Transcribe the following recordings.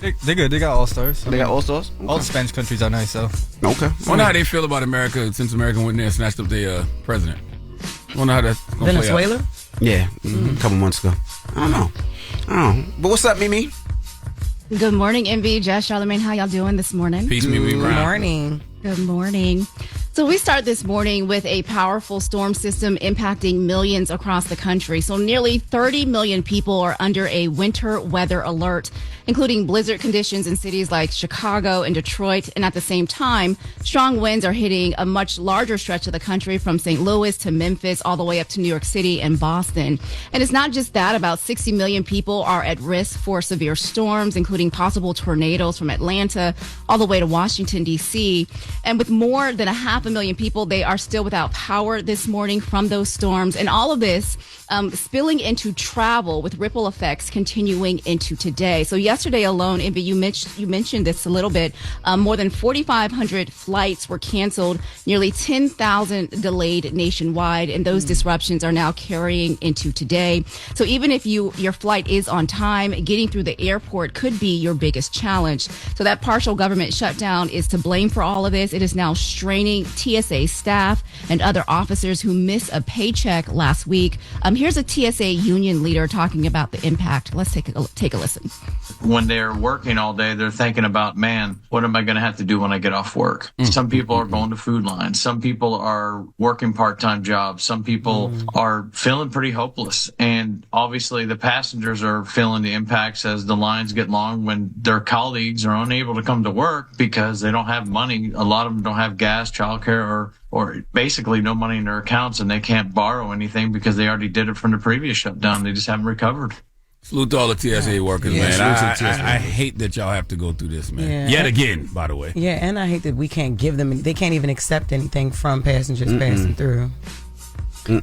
They're good. They got all-stars. They got all-stars? All the Spanish countries are nice, so. Okay. I wonder how they feel about America since America went in there and snatched up their president. I wonder how that's going to play out. Venezuela? Yeah, a couple months ago. I don't know. But what's up, Mimi? Good morning, MV, Jess, Charlamagne. How y'all doing this morning? Peace, Mimi Brown. Good morning. Good morning. So we start this morning with a powerful storm system impacting millions across the country. So nearly 30 million people are under a winter weather alert, including blizzard conditions in cities like Chicago and Detroit. And at the same time, strong winds are hitting a much larger stretch of the country from St. Louis to Memphis, all the way up to New York City and Boston. And it's not just that. About 60 million people are at risk for severe storms, including possible tornadoes from Atlanta all the way to Washington, D.C. And with more than 500,000 people, they are still without power this morning from those storms. And all of this spilling into travel with ripple effects continuing into today. So yesterday alone, Envy, you mentioned this a little bit, more than 4,500 flights were canceled, nearly 10,000 delayed nationwide, and those disruptions are now carrying into today. So even if your flight is on time, getting through the airport could be your biggest challenge. So that partial government shutdown is to blame for all of this. It is now straining TSA staff and other officers who missed a paycheck last week. Here's a TSA union leader talking about the impact. Let's take a listen. When they're working all day, they're thinking about, man, what am I going to have to do when I get off work? Some people are going to food lines. Some people are working part-time jobs. Some people are feeling pretty hopeless. And obviously the passengers are feeling the impacts as the lines get long when their colleagues are unable to come to work because they don't have money. A lot of them don't have gas, childcare, or basically no money in their accounts, and they can't borrow anything because they already did it from the previous shutdown. They just haven't recovered. Salute to all the TSA workers, man. I hate that y'all have to go through this, man. Yeah. Yet again, by the way. Yeah, and I hate that we can't give them, they can't even accept anything from passengers passing through.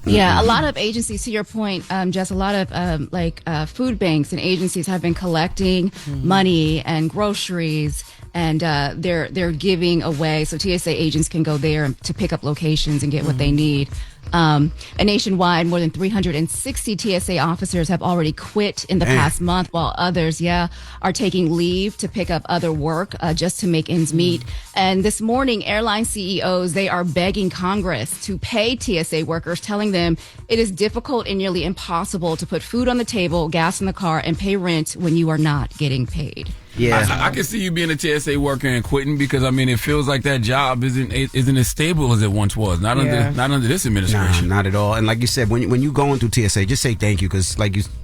Yeah, a lot of agencies, to your point, Jess, a lot of food banks and agencies have been collecting money and groceries, and they're giving away. So TSA agents can go there to pick up locations and get what they need. And nationwide, more than 360 TSA officers have already quit in the past month, while others, are taking leave to pick up other work just to make ends meet. And this morning, airline CEOs, they are begging Congress to pay TSA workers, telling them it is difficult and nearly impossible to put food on the table, gas in the car, and pay rent when you are not getting paid. Yeah, I can see you being a TSA worker and quitting because it feels like that job isn't as stable as it once was. Not under this administration. Nah, not at all. And like you said, when you going through TSA, just say thank you because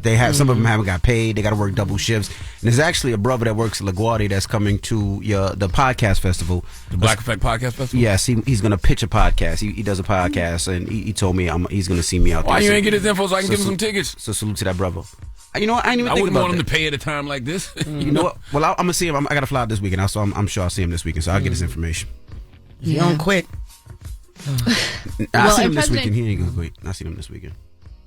they have some of them haven't got paid. They got to work double shifts. And there's actually a brother that works at LaGuardia that's coming to the podcast festival, the Black Effect Podcast Festival. Yes, he's going to pitch a podcast. He does a podcast, and he told me he's going to see me out there. Why you ain't get his info so I can give him some tickets? So salute to that brother. You know what? I ain't even think about that. I wouldn't want him to pay at a time like this. You know what? Well, I'm gonna see him. I got to fly out this weekend, so I'm sure I'll see him this weekend. So I'll get his information. You don't quit. I see him this weekend. He ain't gonna quit. I see him this weekend.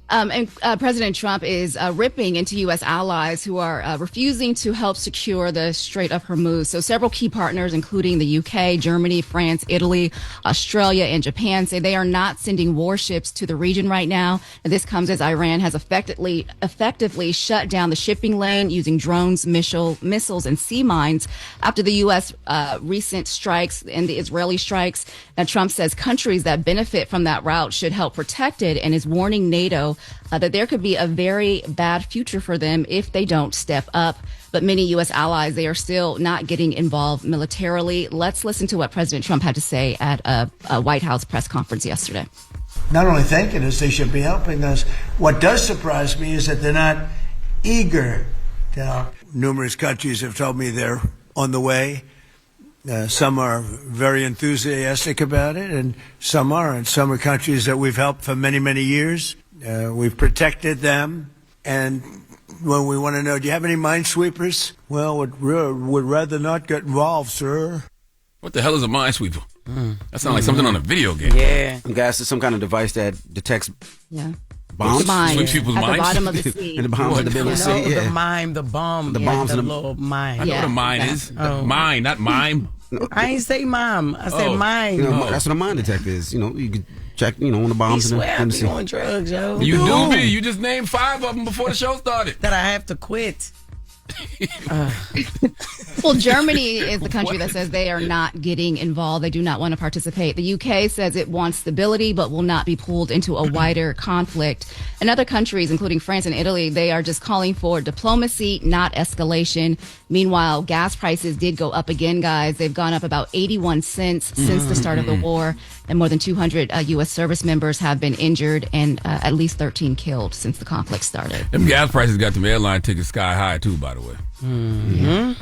And President Trump is ripping into U.S. allies who are refusing to help secure the Strait of Hormuz. So several key partners, including the U.K., Germany, France, Italy, Australia, and Japan, say they are not sending warships to the region right now. And this comes as Iran has effectively shut down the shipping lane using drones, missiles, and sea mines after the U.S. Recent strikes and the Israeli strikes. Now, Trump says countries that benefit from that route should help protect it and is warning NATO that there could be a very bad future for them if they don't step up. But many U.S. allies, they are still not getting involved militarily. Let's listen to what President Trump had to say at a White House press conference yesterday. Not only thanking us, they should be helping us. What does surprise me is that they're not eager to help. Numerous countries have told me they're on the way. Some are very enthusiastic about it, and some aren't. Some are countries that we've helped for many, many years. We've protected them, and when we want to know, do you have any minesweepers? Well, would rather not get involved, sir. What the hell is a minesweeper? That sounds like something on a video game. Yeah. Guys, it's some kind of device that detects bombs. Sweep people's at minds? the bottom of the sea. And the bombs at the middle of the sea. The mime, the bomb. The bombs the and the little mime. I know what a mine is. Mine, not mime. I ain't say mime. I said mime. That's what a mine detector is. You can check, on the bombs in the sea. On drugs, yo. You do be. You just named 5 of them before the show started. That I have to quit. Well, Germany is the country that says they are not getting involved. They do not want to participate. The UK says it wants stability but will not be pulled into a wider conflict. And other countries, including France and Italy, they are just calling for diplomacy, not escalation. Meanwhile, gas prices did go up again, guys. They've gone up about 81 cents since the start of the war. And more than 200 U.S. service members have been injured and at least 13 killed since the conflict started. Them gas prices got them airline tickets sky high, too, by the way. Mm-hmm.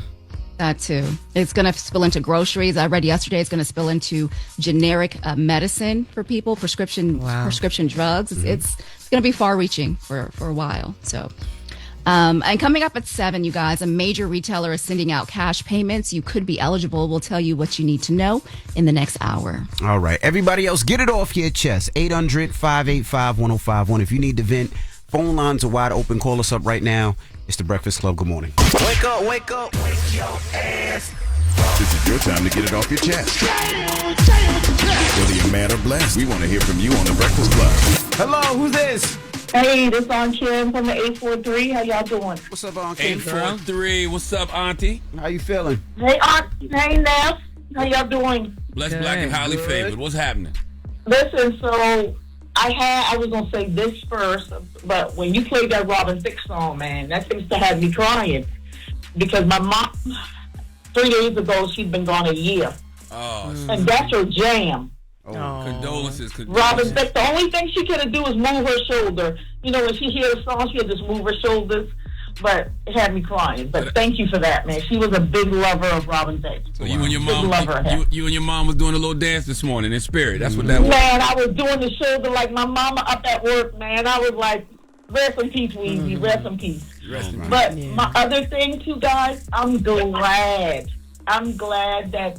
That too. It's going to spill into groceries. I read yesterday it's going to spill into generic medicine for people, prescription drugs. It's going to be far-reaching for a while. So, and coming up at 7, you guys, a major retailer is sending out cash payments. You could be eligible. We'll tell you what you need to know in the next hour. All right. Everybody else, get it off your chest. 800-585-1051. If you need to vent, phone lines are wide open. Call us up right now. It's the Breakfast Club. Good morning. Wake up, wake up. Wake your ass. This is your time to get it off your chest. Whether you're mad or blessed, we want to hear from you on the Breakfast Club. Hello, who's this? Hey, this is Aunt Kim from the 843. How y'all doing? What's up, Aunt Kim? 843. What's up, Auntie? How you feeling? Hey, Aunt. Hey, Neff. How y'all doing? Blessed, black, and highly favored. What's happening? Listen, so I was going to say this first, but when you played that Robin Thicke song, man, that seems to have me crying. Because my mom, 3 days ago, she'd been gone a year. Oh. And that's her jam. Condolences. Robin Thicke, the only thing she could do is move her shoulder. You know, when she hears a song, she'll just move her shoulders. But it had me crying. But thank you for that, man. She was a big lover of Robin Thicke. So you and your mom, you and your mom was doing a little dance this morning in spirit. That's what that was. Man, I was doing the shoulder like my mama up at work, man. I was like, rest in peace, Weezy. Rest in peace. But my other thing, too, guys, I'm glad that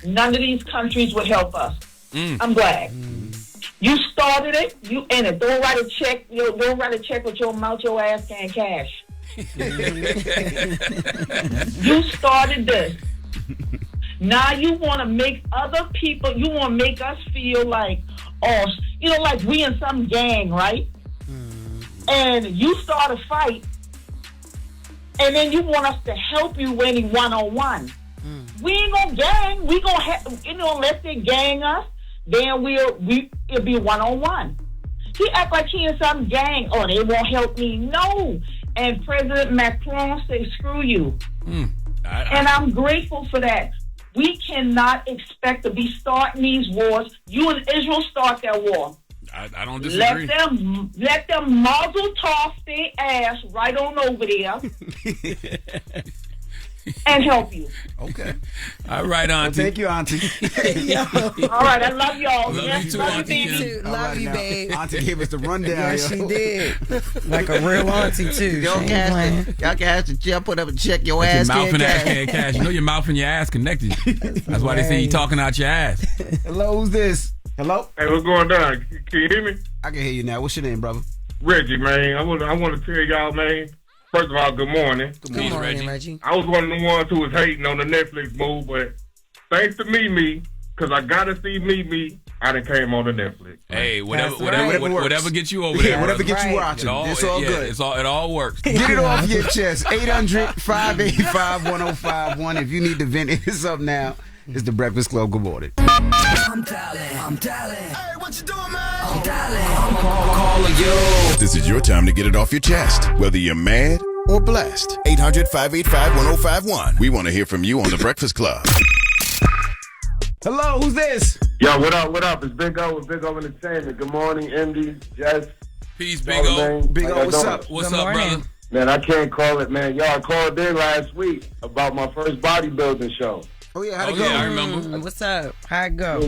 none of these countries would help us. I'm glad. You started it. You in it. Don't write a check. Don't write a check with your mouth. Your ass can't cash. You started this. Now you want to make other people. You want to make us feel like, like we in some gang, right? And you start a fight, and then you want us to help you winning 1-on-1. We ain't gonna gang. We gonna have, unless they gang us. Then it'll be 1-on-1. He act like he in some gang. Oh, they won't help me. No. And President Macron say, screw you. And I'm grateful for that. We cannot expect to be starting these wars. You and Israel start that war. I don't disagree. Let them muzzle toss their ass right on over there. And help you. Okay. All right, Auntie. Well, thank you, Auntie. All right, I love y'all. Love you too, Auntie. Love you, babe. Auntie gave us the rundown. Yeah, she did. Like a real auntie, too. Y'all can have to put up and check your ass. Your mouth and ass can't cash. You know your mouth and your ass connected. That's why they say you talking out your ass. Hello, who's this? Hello? Hey, what's going on? Can you hear me? I can hear you now. What's your name, brother? Reggie, man. I want to tell y'all, man. First of all, good morning. Good morning, Reggie. I was one of the ones who was hating on the Netflix move, but thanks to Mimi, because I got to see Mimi, I done came on the Netflix. Hey, whatever gets you over there. Yeah, whatever gets you watching. It's all good. It all works. Get it off your chest. 800-585-1051. If you need to vent, it's up now. It's the Breakfast Club. Good morning. I'm dialing. Hey, what you doing, man? I'm dialing. I'm calling you. This is your time to get it off your chest, whether you're mad or blessed. 800-585-1051. We want to hear from you on the Breakfast Club. Hello, who's this? Yo, what up? It's Big O with Big O Entertainment. Good morning, MD, Jess. Peace, Big O. Big O, what's up? What's up, brother? Man, I can't call it, man. Y'all called in last week about my first bodybuilding show. Oh, yeah, how'd it go? Yeah, I remember. What's up? How'd it go?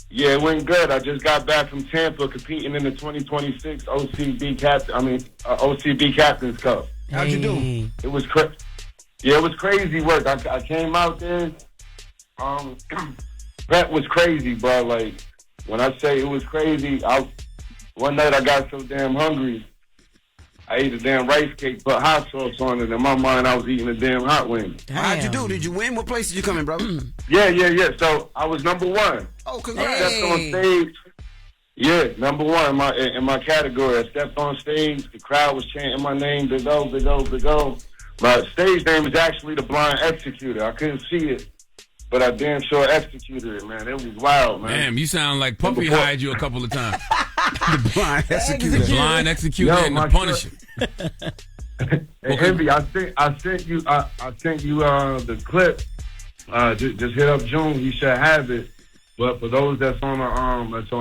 Yeah, it went good. I just got back from Tampa competing in the 2026 OCB Captains Cup. How'd you do? It was it was crazy work. I came out there. That was crazy, bro. Like, when I say it was crazy, one night I got so damn hungry, I ate a damn rice cake, put hot sauce on it. In my mind, I was eating a damn hot wing. How'd you do? Did you win? What place did you come in, brother? Yeah. So I was number one. Oh, congrats. I stepped on stage. Yeah, number one in my category. I stepped on stage. The crowd was chanting my name, Big O, Big O, Big O. My stage name is actually the Blind Executor. I couldn't see it, but I damn sure executed it, man. It was wild, man. Damn, you sound like Puffy hired you a couple of times. The Blind Executor. The Blind Executor and the Punisher. Hey, Envy, I sent you the clip. Just hit up June. He should have it. But for those that's on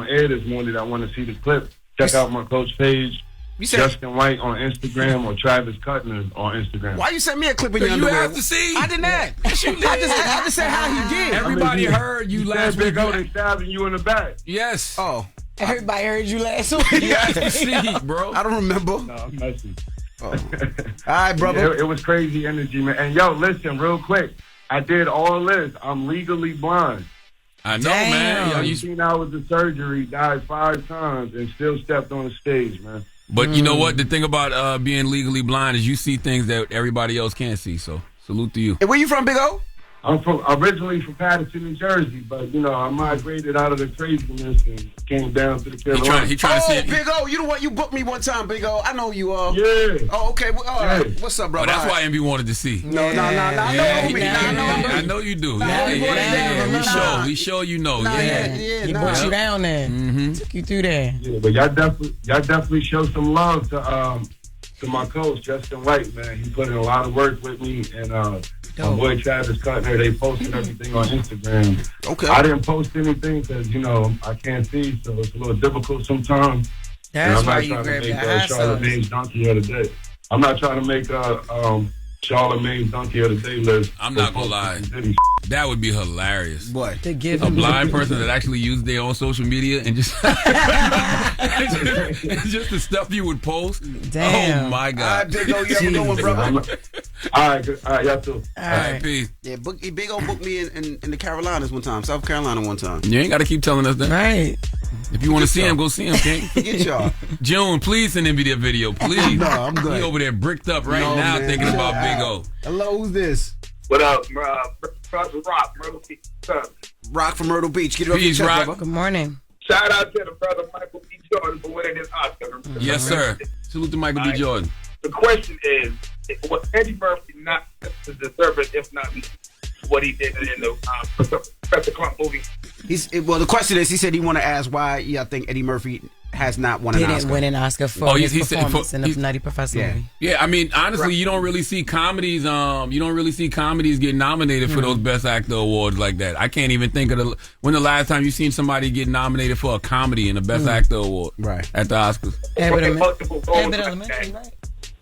air this morning that want to see the clip, check out my coach page. Justin White on Instagram or Travis Cutner on Instagram. Why you sent me a clip of your You underwear? have to see. I did not. Yes, you did. I just said how he did. Everybody heard you last week. Big O, they stabbing you in the back. Yes. Oh. Everybody heard you last week. You have to see, bro. I don't remember. No, I'm messing. Oh. All right, brother. Yeah, it was crazy energy, man. And yo, listen, real quick. I did all this. I'm legally blind. I know, man. 18 hours of surgery, died 5 times, and still stepped on the stage, man. But you know what? The thing about being legally blind is you see things that everybody else can't see. So salute to you. And where you from, Big O? I'm originally from Patterson, New Jersey, but you know I migrated out of the craziness and came down to the Carolinas. He trying to see it. Big O, you the one you booked me one time, Big O. I know you are. Yeah. Oh, okay. Well, all right. What's up, brother? Oh, that's why Envy wanted to see. No. I know you do. We show you know. He brought you down there. Took you through there. Yeah, but y'all definitely show some love to my coach Justin White, man. He put in a lot of work with me, and my boy Travis Cutner. They posted everything on Instagram. Okay. I didn't post anything because I can't see, so it's a little difficult sometimes. That's why you grabbed the high Charlamagne's donkey of the day. I'm not trying to make Charlamagne's donkey of the day list. I'm not gonna lie. That would be hilarious. What? To give a blind person that actually used their own social media and just just the stuff you would post. Damn. Oh my God. All right, Big O, you have a good one, brother. All right, y'all too. All right, peace. Yeah, Big O booked me in the Carolinas one time, South Carolina one time. You ain't got to keep telling us that. Right. If you want to see him, go see him, King. Forget y'all. June, please send him a video, please. No, I'm good. He over there bricked up right now thinking about Big O. Hello, who's this? What up, brother Rock, Myrtle Beach. Rock from Myrtle Beach. Get it off your Peace, chest, Rock. brother. Good morning. Shout out to the brother Michael B. Jordan for winning this Oscar. Yes, sir. Salute to Michael B. Jordan. The question is, was Eddie Murphy not deserve it, if not what he did in the Professor Clump movie? The question is, he said he want to ask why I think Eddie Murphy has not won an Oscar. Didn't win an Oscar for his performance in the Nutty Professor movie. Yeah, I mean, honestly, you don't really see comedies. You don't really see comedies get nominated for those Best Actor awards like that. I can't even think of when the last time you seen somebody get nominated for a comedy in the Best Actor award. Right at the Oscars. Multiple roles like that.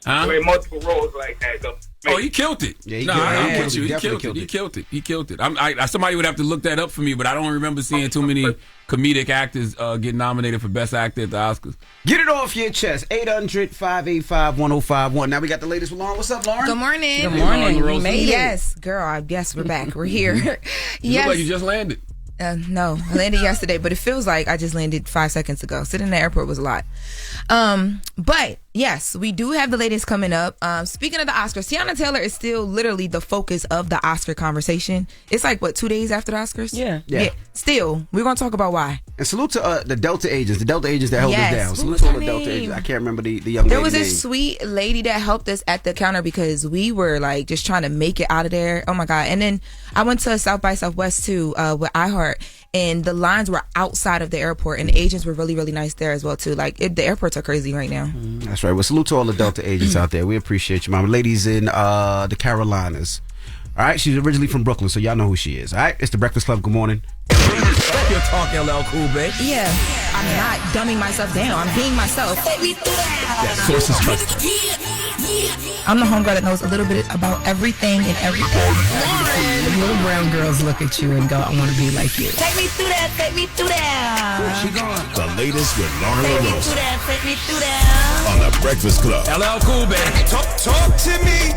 Huh? Multiple roles like that. Though. Oh, he killed it. Yeah, I'm with you. He killed it. Somebody would have to look that up for me, but I don't remember seeing too many comedic actors get nominated for Best Actor at the Oscars. Get it off your chest. 800-585-1051. Now we got the latest with Lauren. What's up, Lauren? Good morning. Good morning. Lauren LoRosa. Yes, girl. Yes, we're back. We're here. You look like you just landed. No, I landed yesterday, but it feels like I just landed 5 seconds ago. Sitting in the airport was a lot. But yes, we do have the latest coming up. Speaking of the Oscars, Tiana Taylor is still literally the focus of the Oscar conversation. It's like, 2 days after the Oscars? Yeah. Still, we're going to talk about why. And salute to the Delta agents that held us down. Salute What to all was the her Delta name? agents. I can't remember the young There lady's was a name. sweet lady that helped us at the counter because we were like just trying to make it out of there. Oh my God. And then I went to South by Southwest too with iHeart, and the lines were outside of the airport, and the agents were really, really nice there as well too. Like the airports are crazy right now. That's right. Well, salute to all the Delta agents out there. We appreciate you, mama. Ladies in the Carolinas. All right, she's originally from Brooklyn, so y'all know who she is. All right, it's the Breakfast Club. Good morning. Your talk, LL Cool, babe. Yeah, I'm not dumbing myself down. I'm being myself. Sources trust. I'm the homegirl that knows a little bit about everything and everything. The little brown girls look at you and go, I want to be like you. Take me through that, take me through that. She gone. The latest with Loren Take me LoRosa through that, take me through that. on the Breakfast Club. LL Cool, baby. Talk to me.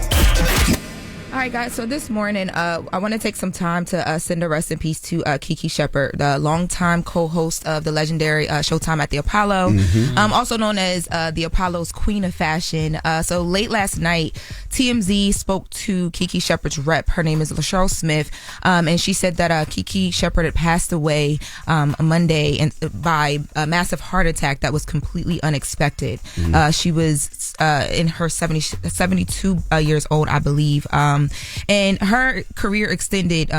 All right, guys. So this morning, I want to take some time to send a rest in peace to Kiki Shepard, the longtime co-host of the legendary Showtime at the Apollo, also known as the Apollo's Queen of Fashion. So late last night, TMZ spoke to Kiki Shepard's rep. Her name is LaCharles Smith, and she said that Kiki Shepard had passed away Monday by a massive heart attack that was completely unexpected. She was in her 72 years old, I believe. And her career extended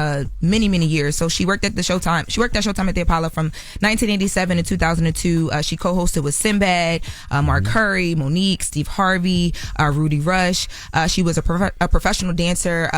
many years. So she worked at Showtime at the Apollo from 1987 to 2002. She co-hosted with Sinbad, Mark Curry, Monique, Steve Harvey, Rudy Rush. She was a professional dancer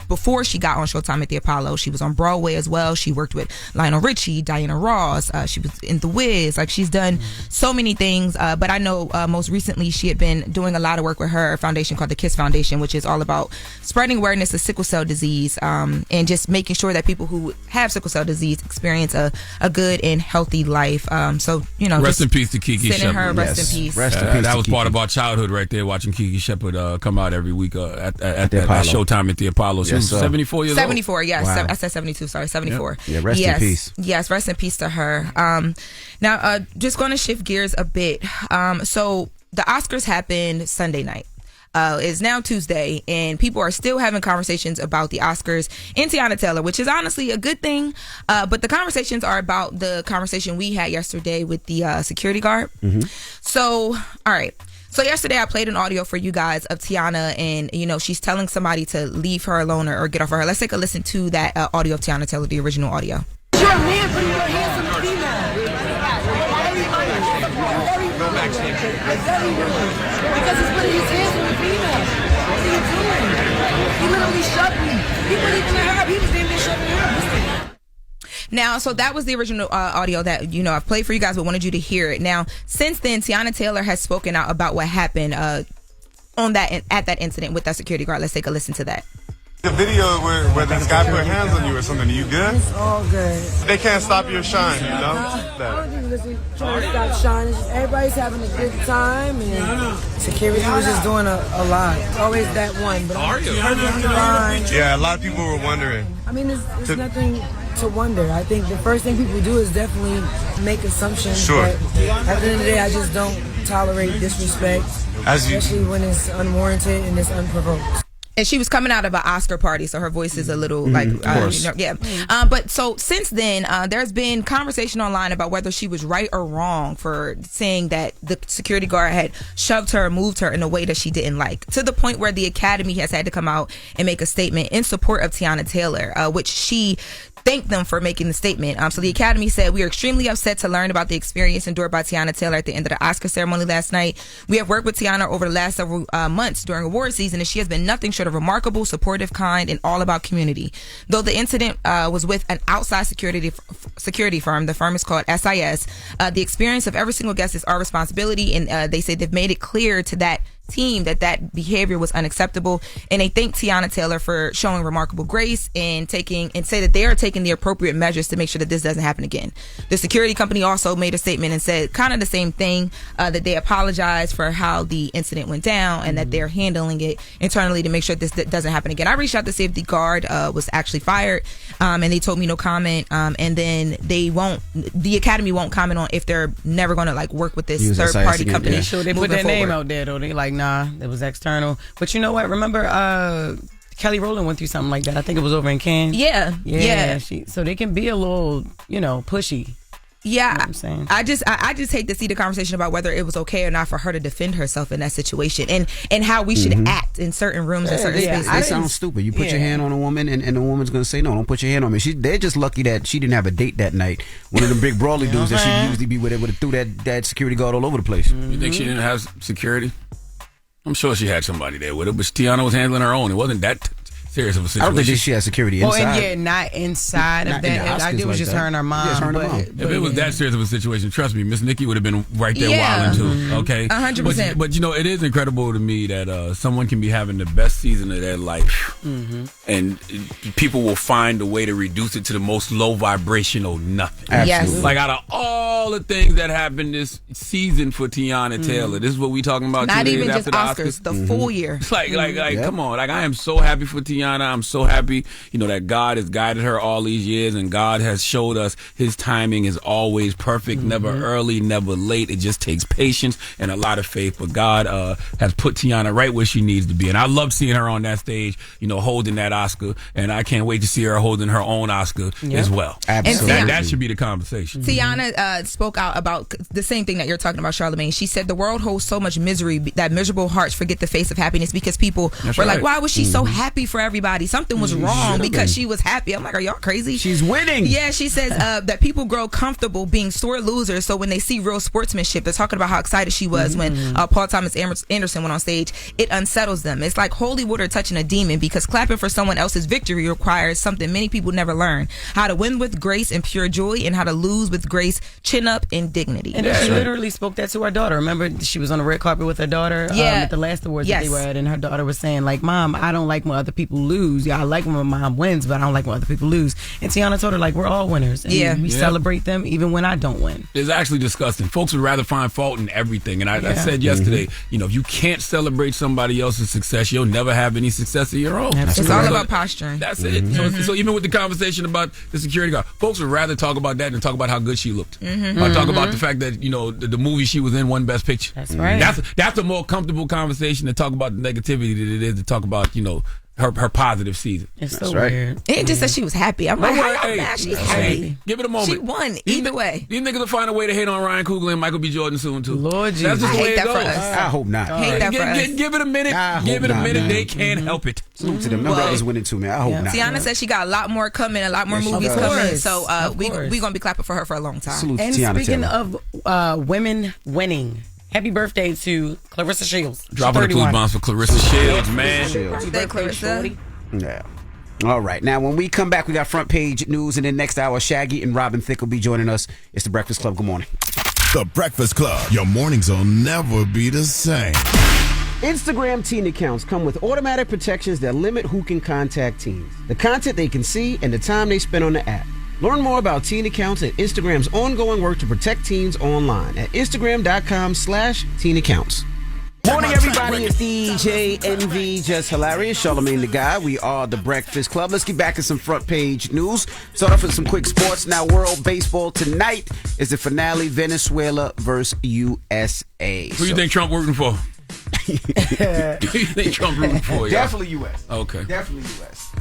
before she got on Showtime at the Apollo. She was on Broadway as well. She worked with Lionel Richie, Diana Ross. She was in The Wiz. Like, she's done so many things. But I know most recently she had been doing a lot of work with her foundation called the KISS Foundation, which is all about spreading awareness of sickle cell disease and just making sure that people who have sickle cell disease experience a good and healthy life. So, you know, rest in peace to Kiki Shepard. Her rest in peace. That was part of our childhood right there, watching Kiki Shepard come out every week at Showtime at the Apollo. She was 74 years 74, old. yes. Wow. I said 72, sorry, 74. Yeah, rest in peace. Yes, rest in peace to her. Now, just going to shift gears a bit. So the Oscars happened Sunday night. It's now Tuesday, and people are still having conversations about the Oscars and Teyana Taylor, which is honestly a good thing. But the conversations are about the conversation we had yesterday with the security guard. So, all right. So yesterday I played an audio for you guys of Teyana, and, you know, she's telling somebody to leave her alone or get off of her. Let's take a listen to that audio of Teyana Taylor, the original audio. You're a man putting your hands on the female. Go backstage. Because he's putting his hands on the female. What are you doing? He literally shoved me. He wouldn't even let her up. He was damn near shoving her. Now, so that was the original audio that, you know, I've played for you guys, but wanted you to hear it. Now, since then, Teyana Taylor has spoken out about what happened at that incident with that security guard. Let's take a listen to that. The video where this guy put hands on you or something, you good? It's all good. They can't stop your shine, you know? I don't think they're trying to stop shine. It's just everybody's having a good time, and security was just doing a lot. It's always that one. But Are you? Fine. Yeah, a lot of people were wondering. I mean, it's nothing to wonder. I think the first thing people do is definitely make assumptions. Sure. But at the end of the day, I just don't tolerate disrespect, especially when it's unwarranted and it's unprovoked. And she was coming out of an Oscar party, so her voice is a little but so since then, there's been conversation online about whether she was right or wrong for saying that the security guard had shoved her, moved her in a way that she didn't like, to the point where the Academy has had to come out and make a statement in support of Teyana Taylor, which she thanked them for making the statement. So the Academy said, "We are extremely upset to learn about the experience endured by Teyana Taylor at the end of the Oscar ceremony last night. We have worked with Teyana over the last several months during award season, and she has been nothing short of remarkable, supportive, kind, and all about community. Though the incident was with an outside security firm, the firm is called SIS, the experience of every single guest is our responsibility, and they say they've made it clear to that team that behavior was unacceptable, and they thank Teyana Taylor for showing remarkable grace and say that they are taking the appropriate measures to make sure that this doesn't happen again." The security company also made a statement and said kind of the same thing, that they apologized for how the incident went down and that they're handling it internally to make sure this doesn't happen again. I reached out to see if the guard was actually fired, and they told me no comment, and then the Academy won't comment on if they're never going to like work with this third party company. Sure, they put their name out there though. They like, nah, it was external. But you know what? Remember, Kelly Rowland went through something like that. I think it was over in Cannes. Yeah. So they can be a little, pushy. Yeah, you know what I'm saying? I just hate to see the conversation about whether it was okay or not for her to defend herself in that situation and how we should act in certain rooms and certain spaces. That sounds stupid. You put your hand on a woman and the woman's going to say, no, don't put your hand on me. They're just lucky that she didn't have a date that night. One of the big brawly dudes that she usually be with, would have threw that security guard all over the place. You think she didn't have security? I'm sure she had somebody there with her, but Teyana was handling her own. It wasn't that serious of a situation. I don't think she had security inside. Well, and not inside of that. I think it was just her and her mom. If it was that serious of a situation, trust me, Miss Nikki would have been right there wilding too. Okay, 100%. But it is incredible to me that someone can be having the best season of their life, and people will find a way to reduce it to the most low vibrational nothing. Absolutely. Like out of all the things that happened this season for Teyana Taylor, this is what we talking about. Not 2 days even after just Oscars, the full year. It's like, come on, like I am so happy for Teyana. Tiana. I'm so happy, that God has guided her all these years, and God has showed us His timing is always perfect, never early, never late. It just takes patience and a lot of faith. But God has put Tiana right where she needs to be, and I love seeing her on that stage, holding that Oscar, and I can't wait to see her holding her own Oscar as well. Absolutely. That should be the conversation. Tiana spoke out about the same thing that you're talking about, Charlamagne. She said the world holds so much misery that miserable hearts forget the face of happiness, because people were like, why was she so happy for everybody? Something was wrong because she was happy. I'm like, are y'all crazy? She's winning. Yeah, she says that people grow comfortable being sore losers, so when they see real sportsmanship, they're talking about how excited she was when Paul Thomas Anderson went on stage. It unsettles them. It's like holy water touching a demon, because clapping for someone else's victory requires something many people never learn: how to win with grace and pure joy, and how to lose with grace, chin up, and dignity. And she literally spoke that to her daughter. Remember, she was on the red carpet with her daughter at the last awards that they were at, and her daughter was saying, like, Mom, I don't like when other people lose. Yeah, I like when my mom wins, but I don't like when other people lose. And Tiana told her, like, we're all winners, and we celebrate them even when I don't win. It's actually disgusting. Folks would rather find fault in everything. And I said yesterday, if you can't celebrate somebody else's success, you'll never have any success of your own. It's all about posturing. That's it. So even with the conversation about the security guard, folks would rather talk about that than talk about how good she looked. Or talk about the fact that, the movie she was in won Best Picture. That's right. That's a more comfortable conversation to talk about the negativity than it is to talk about, her positive season. It's so weird. It just said she was happy. I'm like, she's happy. Give it a moment. She won either way. These niggas will find a way to hate on Ryan Coogler and Michael B. Jordan soon too. Lord Jesus. That's just the way hate it that goes. for us. I hope not. Hate that for us. Give it a minute. Give it a minute. They can't help it. Salute to them. My brother's winning too, man. I hope not. Tiana said she got a lot more coming, a lot more movies coming. So we gonna be clapping for her for a long time. Salute And Tiana speaking Taylor. of women winning, happy birthday to Clarissa Shields. Dropping the clues bombs for Clarissa Shields, man. Happy birthday, Clarissa. Yeah. All right. Now, when we come back, we got front page news, and then next hour, Shaggy and Robin Thicke will be joining us. It's the Breakfast Club. Good morning. The Breakfast Club. Your mornings will never be the same. Instagram teen accounts come with automatic protections that limit who can contact teens, the content they can see, and the time they spend on the app. Learn more about teen accounts and Instagram's ongoing work to protect teens online at Instagram.com/teen accounts. Morning, everybody. It's DJ NV, Jess Hilarious, Charlamagne the Guy. We are the Breakfast Club. Let's get back to some front page news. Start off with some quick sports. Now, World Baseball tonight is the finale: Venezuela versus USA. Who do you think Trump working for? Who do you think Trump rooting for? Y'all? Definitely U.S. Okay. Definitely U.S.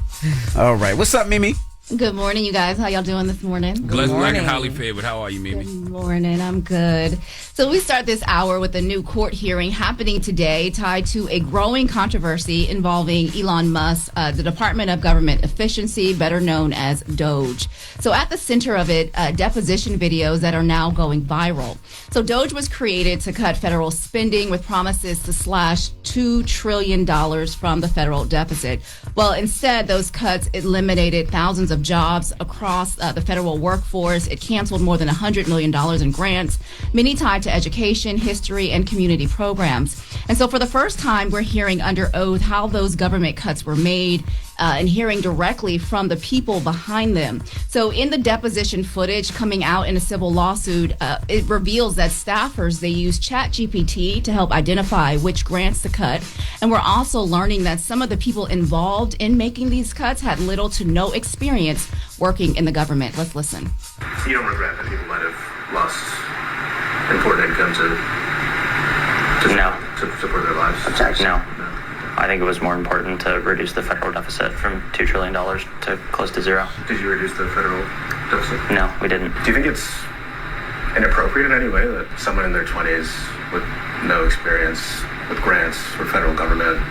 All right. What's up, Mimi? Good morning, you guys. How y'all doing this morning? Blessed, black, and highly favored. How are you, Mimi? Good morning. I'm good. So we start this hour with a new court hearing happening today tied to a growing controversy involving Elon Musk, the Department of Government Efficiency, better known as DOGE. So at the center of it, deposition videos that are now going viral. So DOGE was created to cut federal spending with promises to slash $2 trillion from the federal deficit. Well, instead, those cuts eliminated thousands of jobs across the federal workforce. It canceled more than $100 million in grants, many tied to education, history, and community programs. And so for the first time, we're hearing under oath how those government cuts were made and hearing directly from the people behind them. So in the deposition footage coming out in a civil lawsuit, it reveals that staffers, they use ChatGPT to help identify which grants to cut. And we're also learning that some of the people involved in making these cuts had little to no experience working in the government. Let's listen. You don't regret that people might have lost important income to support their lives? No. I think it was more important to reduce the federal deficit from $2 trillion to close to zero. Did you reduce the federal deficit? No, we didn't. Do you think it's inappropriate in any way that someone in their 20s with no experience with grants or federal government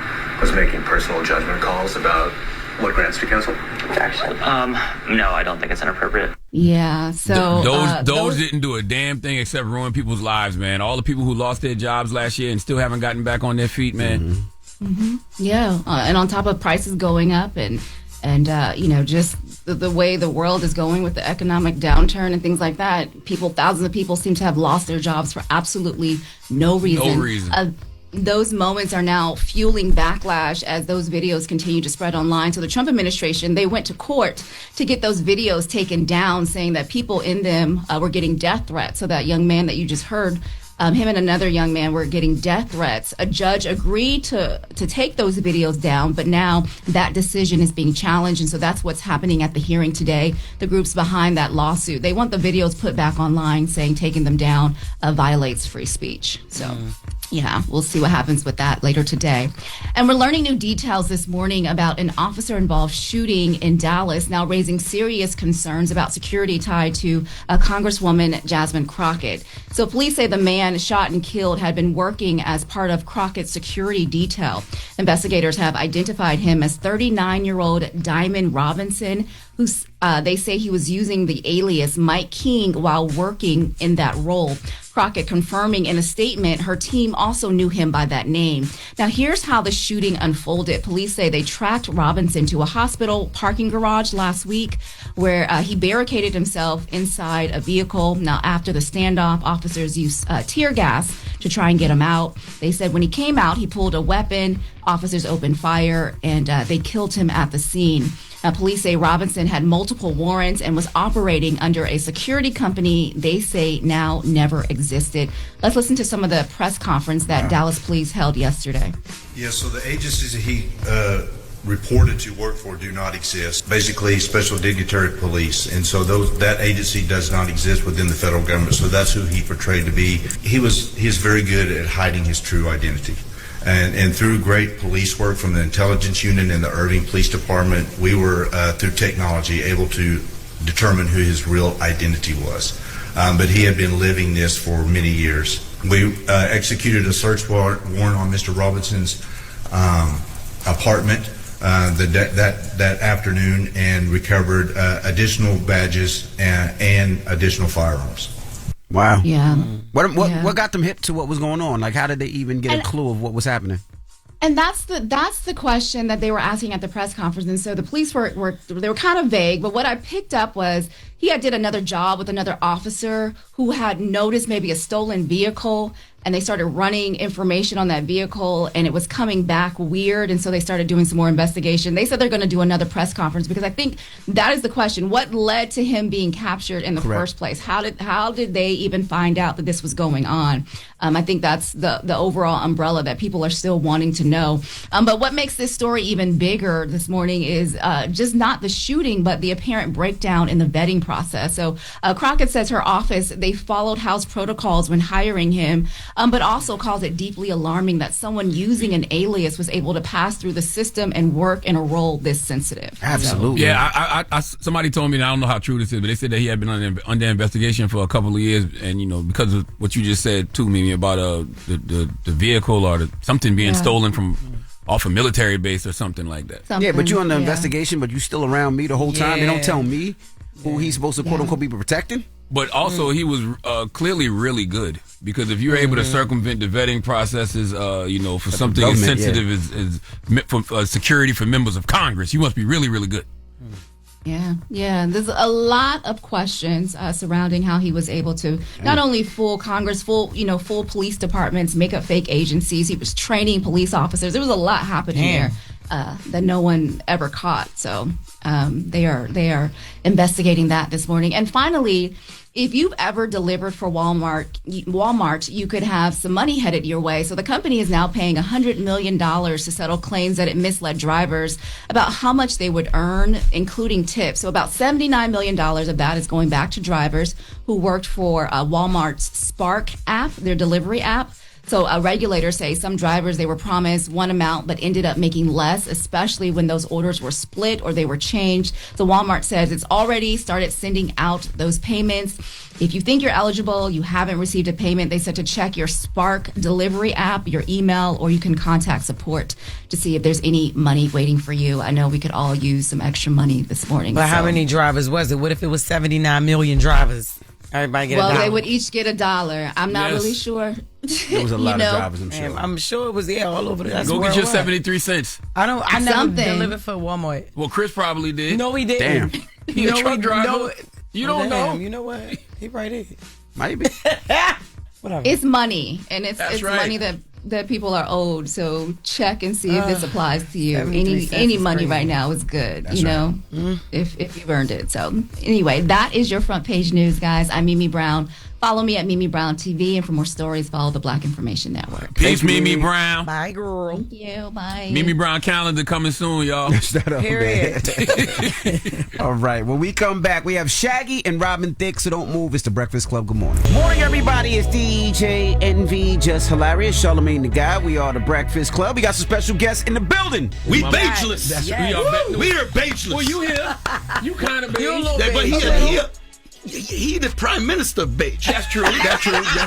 was making personal judgment calls about what grants to cancel? No, I don't think it's inappropriate. Yeah, so those didn't do a damn thing except ruin people's lives, man. All the people who lost their jobs last year and still haven't gotten back on their feet, man. Yeah, and on top of prices going up and just the way the world is going with the economic downturn and things like that, thousands of people seem to have lost their jobs for absolutely no reason. No reason. Those moments are now fueling backlash as those videos continue to spread online. So the Trump administration, they went to court to get those videos taken down, saying that people in them were getting death threats. So that young man that you just heard Him and another young man were getting death threats. A judge agreed to take those videos down, but now that decision is being challenged, and so that's what's happening at the hearing today. The groups behind that lawsuit, they want the videos put back online, saying taking them down violates free speech. So. Yeah, we'll see what happens with that later today. And we're learning new details this morning about an officer-involved shooting in Dallas, now raising serious concerns about security tied to Congresswoman Jasmine Crockett. So police say the man shot and killed had been working as part of Crockett's security detail. Investigators have identified him as 39-year-old Diamond Robinson, who they say he was using the alias Mike King while working in that role. Crockett confirming in a statement her team also knew him by that name. Now, here's how the shooting unfolded. Police say they tracked Robinson to a hospital parking garage last week where he barricaded himself inside a vehicle. Now, after the standoff, officers used tear gas to try and get him out. They said when he came out, he pulled a weapon. Officers opened fire, and they killed him at the scene. Police say Robinson had multiple warrants and was operating under a security company they say now never existed. Let's listen to some of the press conference that Dallas police held yesterday. Yeah, so the agencies that he reported to work for do not exist. Basically, Special Dignitary Police, and so that agency does not exist within the federal government. So that's who he portrayed to be. He's very good at hiding his true identity. And through great police work from the intelligence unit and the Irving Police Department, we were, through technology, able to determine who his real identity was. But he had been living this for many years. We executed a search warrant on Mr. Robinson's apartment that afternoon and recovered additional badges and additional firearms. Wow. Yeah. What got them hip to what was going on? Like, how did they even get a clue of what was happening? And that's the question that they were asking at the press conference. And so the police were kind of vague. But what I picked up was he did another job with another officer who had noticed maybe a stolen vehicle, and they started running information on that vehicle, and it was coming back weird, and so they started doing some more investigation. They said they're going to do another press conference because I think that is the question. What led to him being captured in the first place? How did they even find out that this was going on? I think that's the overall umbrella that people are still wanting to know. But what makes this story even bigger this morning is just not the shooting, but the apparent breakdown in the vetting process. So Crockett says her office, they followed house protocols when hiring him, but also calls it deeply alarming that someone using an alias was able to pass through the system and work in a role this sensitive. Absolutely. Yeah, I somebody told me, and I don't know how true this is, but they said that he had been under investigation for a couple of years, and because of what you just said to me about the vehicle or something being stolen from off a military base or something like that. Yeah, but you under investigation, but you still around me the whole time. They don't tell me who he's supposed to quote unquote be protecting. But also, he was clearly really good, because if you're able to circumvent the vetting processes, for something as sensitive as for security for members of Congress, you must be really, really good. Yeah. There's a lot of questions surrounding how he was able to not only fool Congress, fool police departments, make up fake agencies. He was training police officers. There was a lot happening there that no one ever caught. So they are investigating that this morning. And finally, if you've ever delivered for Walmart, you could have some money headed your way. So the company is now paying $100 million to settle claims that it misled drivers about how much they would earn, including tips. So about $79 million of that is going back to drivers who worked for Walmart's Spark app, their delivery app. So regulators say some drivers, they were promised one amount but ended up making less, especially when those orders were split or they were changed. So Walmart says it's already started sending out those payments. If you think you're eligible, you haven't received a payment, they said to check your Spark delivery app, your email, or you can contact support to see if there's any money waiting for you. I know we could all use some extra money this morning. But how many drivers was it? What if it was 79 million drivers? Everybody get $1. They would each get $1. I'm not really sure. There was a lot of drivers, I'm sure. I'm sure it was all over the. Go get your 73 cents. I never delivered for Walmart. Well, Chris probably did. No, he didn't. Damn. He a truck driver. You don't know. You know what? He right here. Might be. Whatever. It's money, and it's right. money that people are owed. So check and see if this applies to you. 73 cents Any is money crazy. right now is good. That's if you've earned it. So anyway, that is your front page news, guys. I'm Mimi Brown. Follow me at Mimi Brown TV, and for more stories, follow the Black Information Network. Peace, Mimi Brown. Bye, girl. Thank you. Bye. Mimi Brown calendar coming soon, y'all. Shut up, man. All right. When we come back, we have Shaggy and Robin Thicke, so don't move. It's the Breakfast Club. Good morning. Morning, everybody. It's DJ Envy, Jess Hilarious, Charlamagne the Guy. We are the Breakfast Club. We got some special guests in the building. We bageless. We are bageless. Well, you here? You kind of beige. But he the prime minister of beige. That's true. That's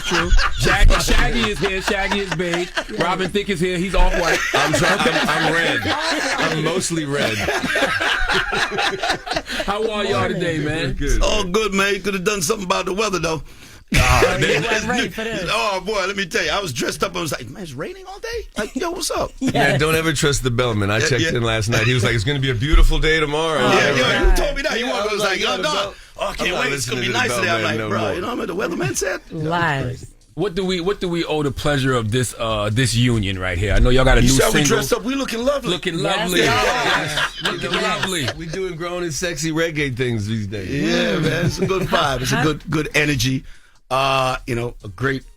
true. Shaggy is here. Shaggy is beige. Robin Thicke is here. He's off white. I'm red. I'm mostly red. How are y'all today, man? Good. All good, man. You could have done something about the weather, though. Oh boy, let me tell you, I was dressed up. I was like, man, it's raining all day. Like, yo, what's up? Yeah, don't ever trust the bellman. I checked in last night. He was like, it's going to be a beautiful day tomorrow. You told me that. You was like, yo, dog. Oh, I can't wait. It's going to be nice today. I'm like, bro, you know what the weatherman said? Lies. What do we owe the pleasure of this this union right here? I know y'all got a new single. We dressed up. We looking lovely. Looking lovely. Yes. Looking lovely. We doing grown and sexy reggae things these days. Yeah, man. It's a good vibe. It's a good energy.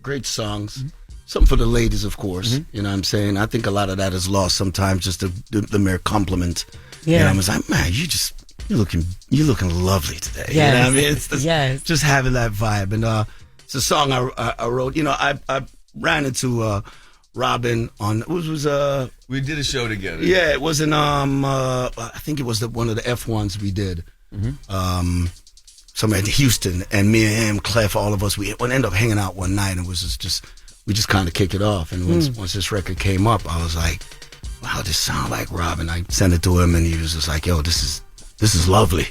Great songs. Something for the ladies, of course. You know what I'm saying? I think a lot of that is lost sometimes, just the mere compliment. Yeah. And I was like, man, you're looking lovely today. Yes. You know what I mean? It's just having that vibe. And it's a song I wrote. You know, I ran into Robin on we did a show together. Yeah, it was in I think it was one of the F1s we did. Somewhere in Houston, and me and him, Clef, all of us, we ended up hanging out one night, and it was we just kind of kicked it off. And once this record came up, I was like, wow, this sound like Robin. I sent it to him, and he was just like, yo, this is lovely.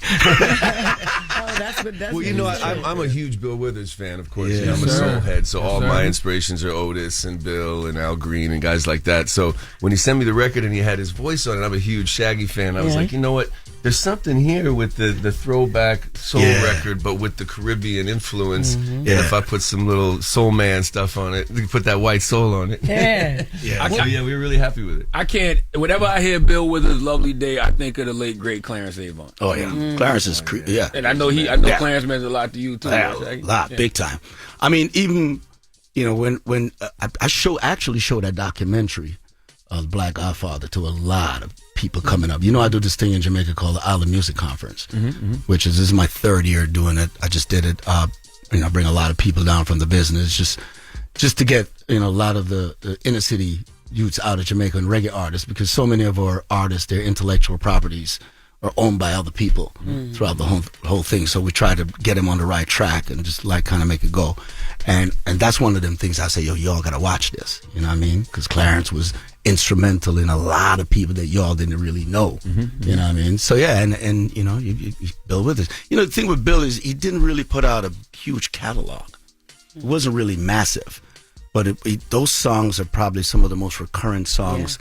Well, you know, I'm a huge Bill Withers fan, of course. Yeah, I'm a soul head, so all my inspirations are Otis and Bill and Al Green and guys like that. So when he sent me the record and he had his voice on it, I'm a huge Shaggy fan. I was like, you know what? There's something here with the throwback soul record, but with the Caribbean influence. And if I put some little soul man stuff on it, we can put that white soul on it. We were really happy with it. I can't. Whenever I hear Bill Withers' "Lovely Day," I think of the late great Clarence Avant. Oh yeah, Clarence is and I know Clarence means a lot to you too. A lot, big time. I mean, even when I actually showed that documentary of Black Godfather to a lot of people coming up. You know, I do this thing in Jamaica called the Island Music Conference, which this is my third year doing it. I just did it. I bring a lot of people down from the business just to get a lot of the inner city youths out of Jamaica and reggae artists, because so many of our artists, their intellectual properties are owned by other people throughout the whole thing. So we try to get them on the right track and just kind of make it go. And that's one of them things I say, yo, y'all got to watch this. You know what I mean? Because Clarence was instrumental in a lot of people that y'all didn't really know. You know what I mean? So yeah, and you Bill Withers. The thing with Bill is he didn't really put out a huge catalog. It wasn't really massive, but those songs are probably some of the most recurrent songs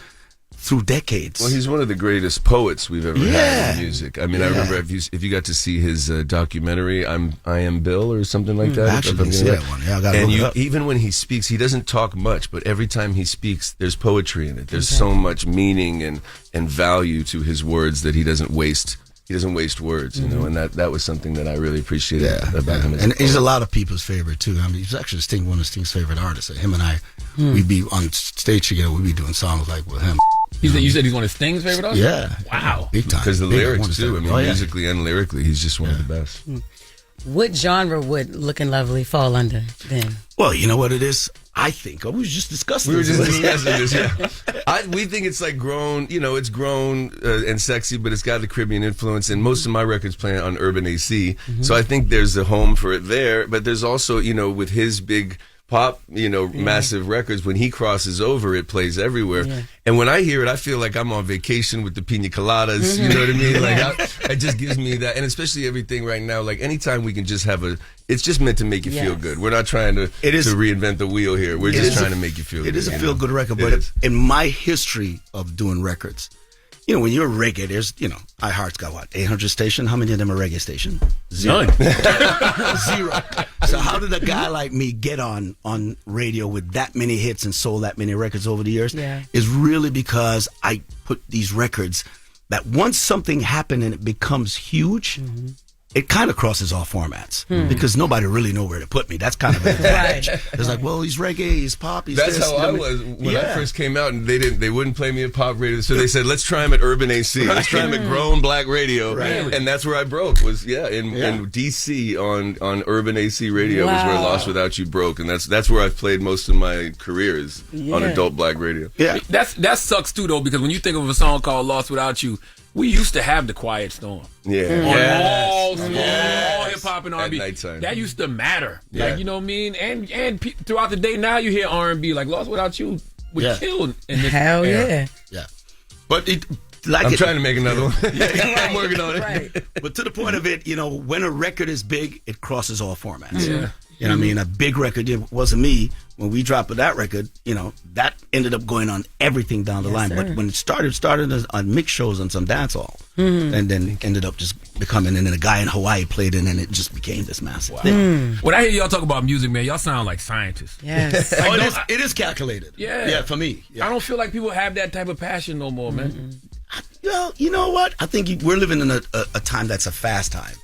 through decades. Well, he's one of the greatest poets we've ever had in music. I mean, I remember if you got to see his documentary, I Am Bill or something like that. Actually, didn't see that one. Yeah, I got to look it up. Even when he speaks, he doesn't talk much, but every time he speaks, there's poetry in it. There's so much meaning and value to his words that he doesn't waste. He doesn't waste words, and that was something that I really appreciated about him. And he's a lot of people's favorite too. I mean, he's actually one of Sting's favorite artists. Him and I, we'd be on stage together. We'd be doing songs like with him. You said he's one of Sting's favorite artists? Yeah. Wow. Big time. Because the lyrics too. I mean, musically and lyrically, he's just one of the best. What genre would Looking Lovely fall under then? Well, you know what it is? I think we were just discussing this. We think it's like grown, it's grown and sexy, but it's got the Caribbean influence, and most of my records play on Urban AC. So I think there's a home for it there, but there's also, with his big pop, massive records, when he crosses over, it plays everywhere. And when I hear it, I feel like I'm on vacation with the pina coladas, you know what I mean? Like, it just gives me that, and especially everything right now, like anytime we can just have it's just meant to make you feel good. We're not trying to reinvent the wheel here. We're just trying to make you feel good. It is a feel-good record, but in my history of doing records, when you're reggae, there's, iHeart's got what, 800 stations? How many of them are reggae stations? Zero. None. Zero. So how did a guy like me get on radio with that many hits and sold that many records over the years? Is really because I put these records that once something happened and it becomes huge, it kind of crosses all formats because nobody really know where to put me. That's kind of an advantage. It's like, well, he's reggae, he's pop, he's That's this. how I was when I first came out, and they wouldn't play me at pop radio. So they said, let's try him at Urban AC. Let's try him at Grown Black Radio. And that's where I broke. Was in DC on Urban AC Radio was where Lost Without You broke, and that's where I've played most of my career is on adult black radio. Yeah, that sucks too though, because when you think of a song called Lost Without You, we used to have the Quiet Storm. All hip hop and R&B. That used to matter. Like, you know what I mean? And throughout the day now you hear R&B. Like Lost Without You would kill in this Hell era. Yeah. But I'm trying to make another one. I'm working on it. But to the point of it, when a record is big, it crosses all formats. Yeah. You know what I mean? A big record, it wasn't me. When we dropped that record, that ended up going on everything down the line. Sir. But when it started on mix shows and some dance hall, and then ended up just becoming, and then a guy in Hawaii played it, and it just became this massive thing. When I hear y'all talk about music, man, y'all sound like scientists. Yes. It is calculated. Yeah, for me. I don't feel like people have that type of passion no more, man. Well, you know what? I think we're living in a time that's a fast time.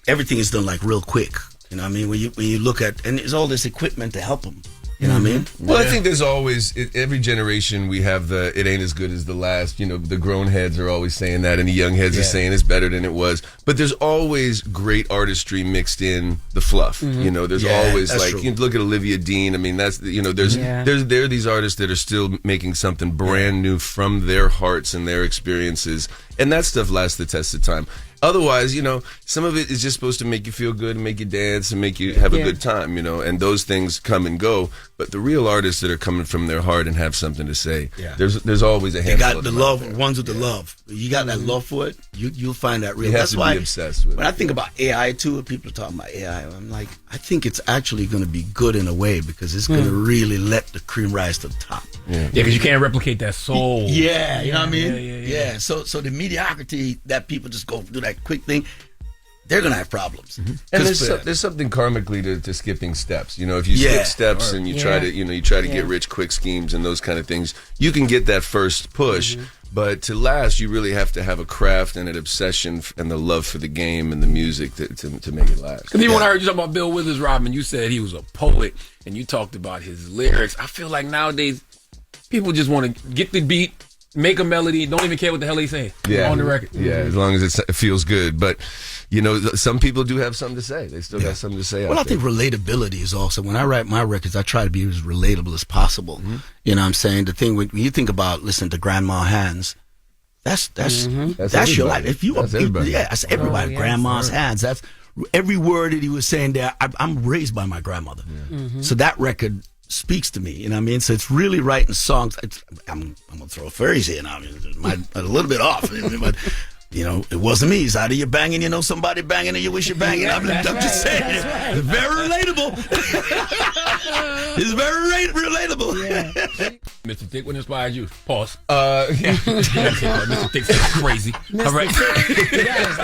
Everything is done like real quick. You know what I mean? When you look at, and there's all this equipment to help them. You know what I mean? Well, I think there's always, every generation we have it ain't as good as the last. The grown heads are always saying that, and the young heads are saying it's better than it was. But there's always great artistry mixed in the fluff. There's always like, you look at Olivia Dean. I mean, there are these artists that are still making something brand new from their hearts and their experiences. And that stuff lasts the test of time. Otherwise, some of it is just supposed to make you feel good and make you dance and make you have a good time, and those things come and go. But the real artists that are coming from their heart and have something to say, there's always a handful. You got the love, ones with the love. You got that love for it, you'll find that real. That's why be obsessed with it. When I think about AI too, people are talking about AI, I'm like, I think it's actually going to be good in a way because it's going to really let the cream rise to the top. Yeah, because you can't replicate that soul. Yeah, you know what I mean? Yeah. So the mediocrity that people just go do that quick thing, they're gonna have problems. And there's something karmically to skipping steps. If you skip steps and you try to get rich quick schemes and those kind of things, you can get that first push. But to last, you really have to have a craft and an obsession and the love for the game and the music to make it last. Because even when I heard you talk about Bill Withers, Robin, you said he was a poet and you talked about his lyrics. I feel like nowadays people just want to get the beat, make a melody, don't even care what the hell they say on the record. Yeah, as long as it feels good. But, some people do have something to say. They still got something to say. Well, I think relatability is also, when I write my records, I try to be as relatable as possible. You know what I'm saying? The thing, when you think about listening to Grandma Hands, that's your life. That's everybody. That's everybody. Grandma's Hands. That's every word that he was saying there. I'm raised by my grandmother. So that record speaks to me, you know what I mean? So it's really writing songs. I'm gonna throw fairies here now. A little bit off, but it wasn't me. It's either you're banging, somebody banging, and you wish you're banging. I'm just saying, it's very relatable. It's very relatable. Mr. Thicke, what inspired you? Pause. Mr. Thicke's crazy. All right. Yes,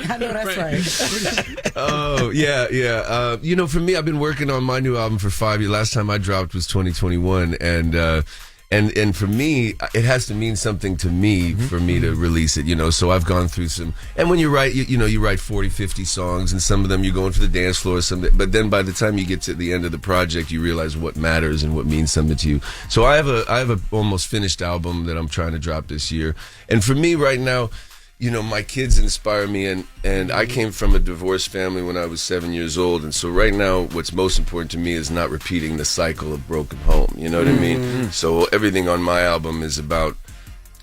I know that's right. Oh, yeah. For me, I've been working on my new album for 5 years. Last time I dropped was 2021, and for me, it has to mean something to me for me to release it, so I've gone through some, and when you write, you write 40, 50 songs, and some of them you're going for the dance floor, but then by the time you get to the end of the project, you realize what matters and what means something to you. So I have a almost finished album that I'm trying to drop this year, and for me right now, my kids inspire me, and I came from a divorced family when I was 7 years old, and so right now what's most important to me is not repeating the cycle of broken home, you know what I mean? So everything on my album is about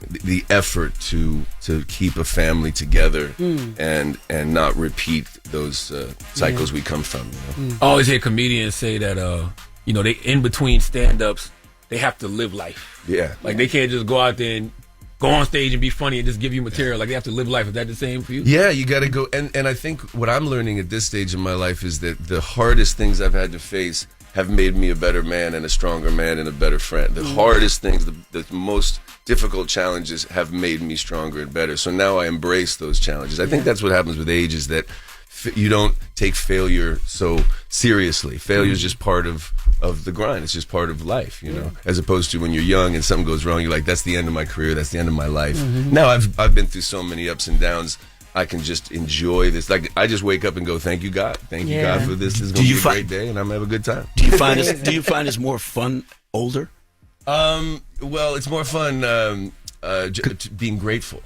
the effort to keep a family together and not repeat those cycles we come from. I always hear comedians say that they in between stand-ups, they have to live life. Yeah. Like they can't just go out there and go on stage and be funny and just give you material. Like they have to live life. Is that the same for you? Yeah, you got to go. And I think what I'm learning at this stage in my life is that the hardest things I've had to face have made me a better man and a stronger man and a better friend. The hardest things, the most difficult challenges have made me stronger and better. So now I embrace those challenges. I think that's what happens with age is that you don't take failure so seriously. Failure is just part of the grind. It's just part of life, as opposed to when you're young and something goes wrong, you're like, that's the end of my career. That's the end of my life. Now I've been through so many ups and downs I can just enjoy this. Like, I just wake up and go, thank you, God. Thank you, God, for this. This is going to be a great day, and I'm going to have a good time. Do you find it's more fun older? Well, it's more fun being grateful.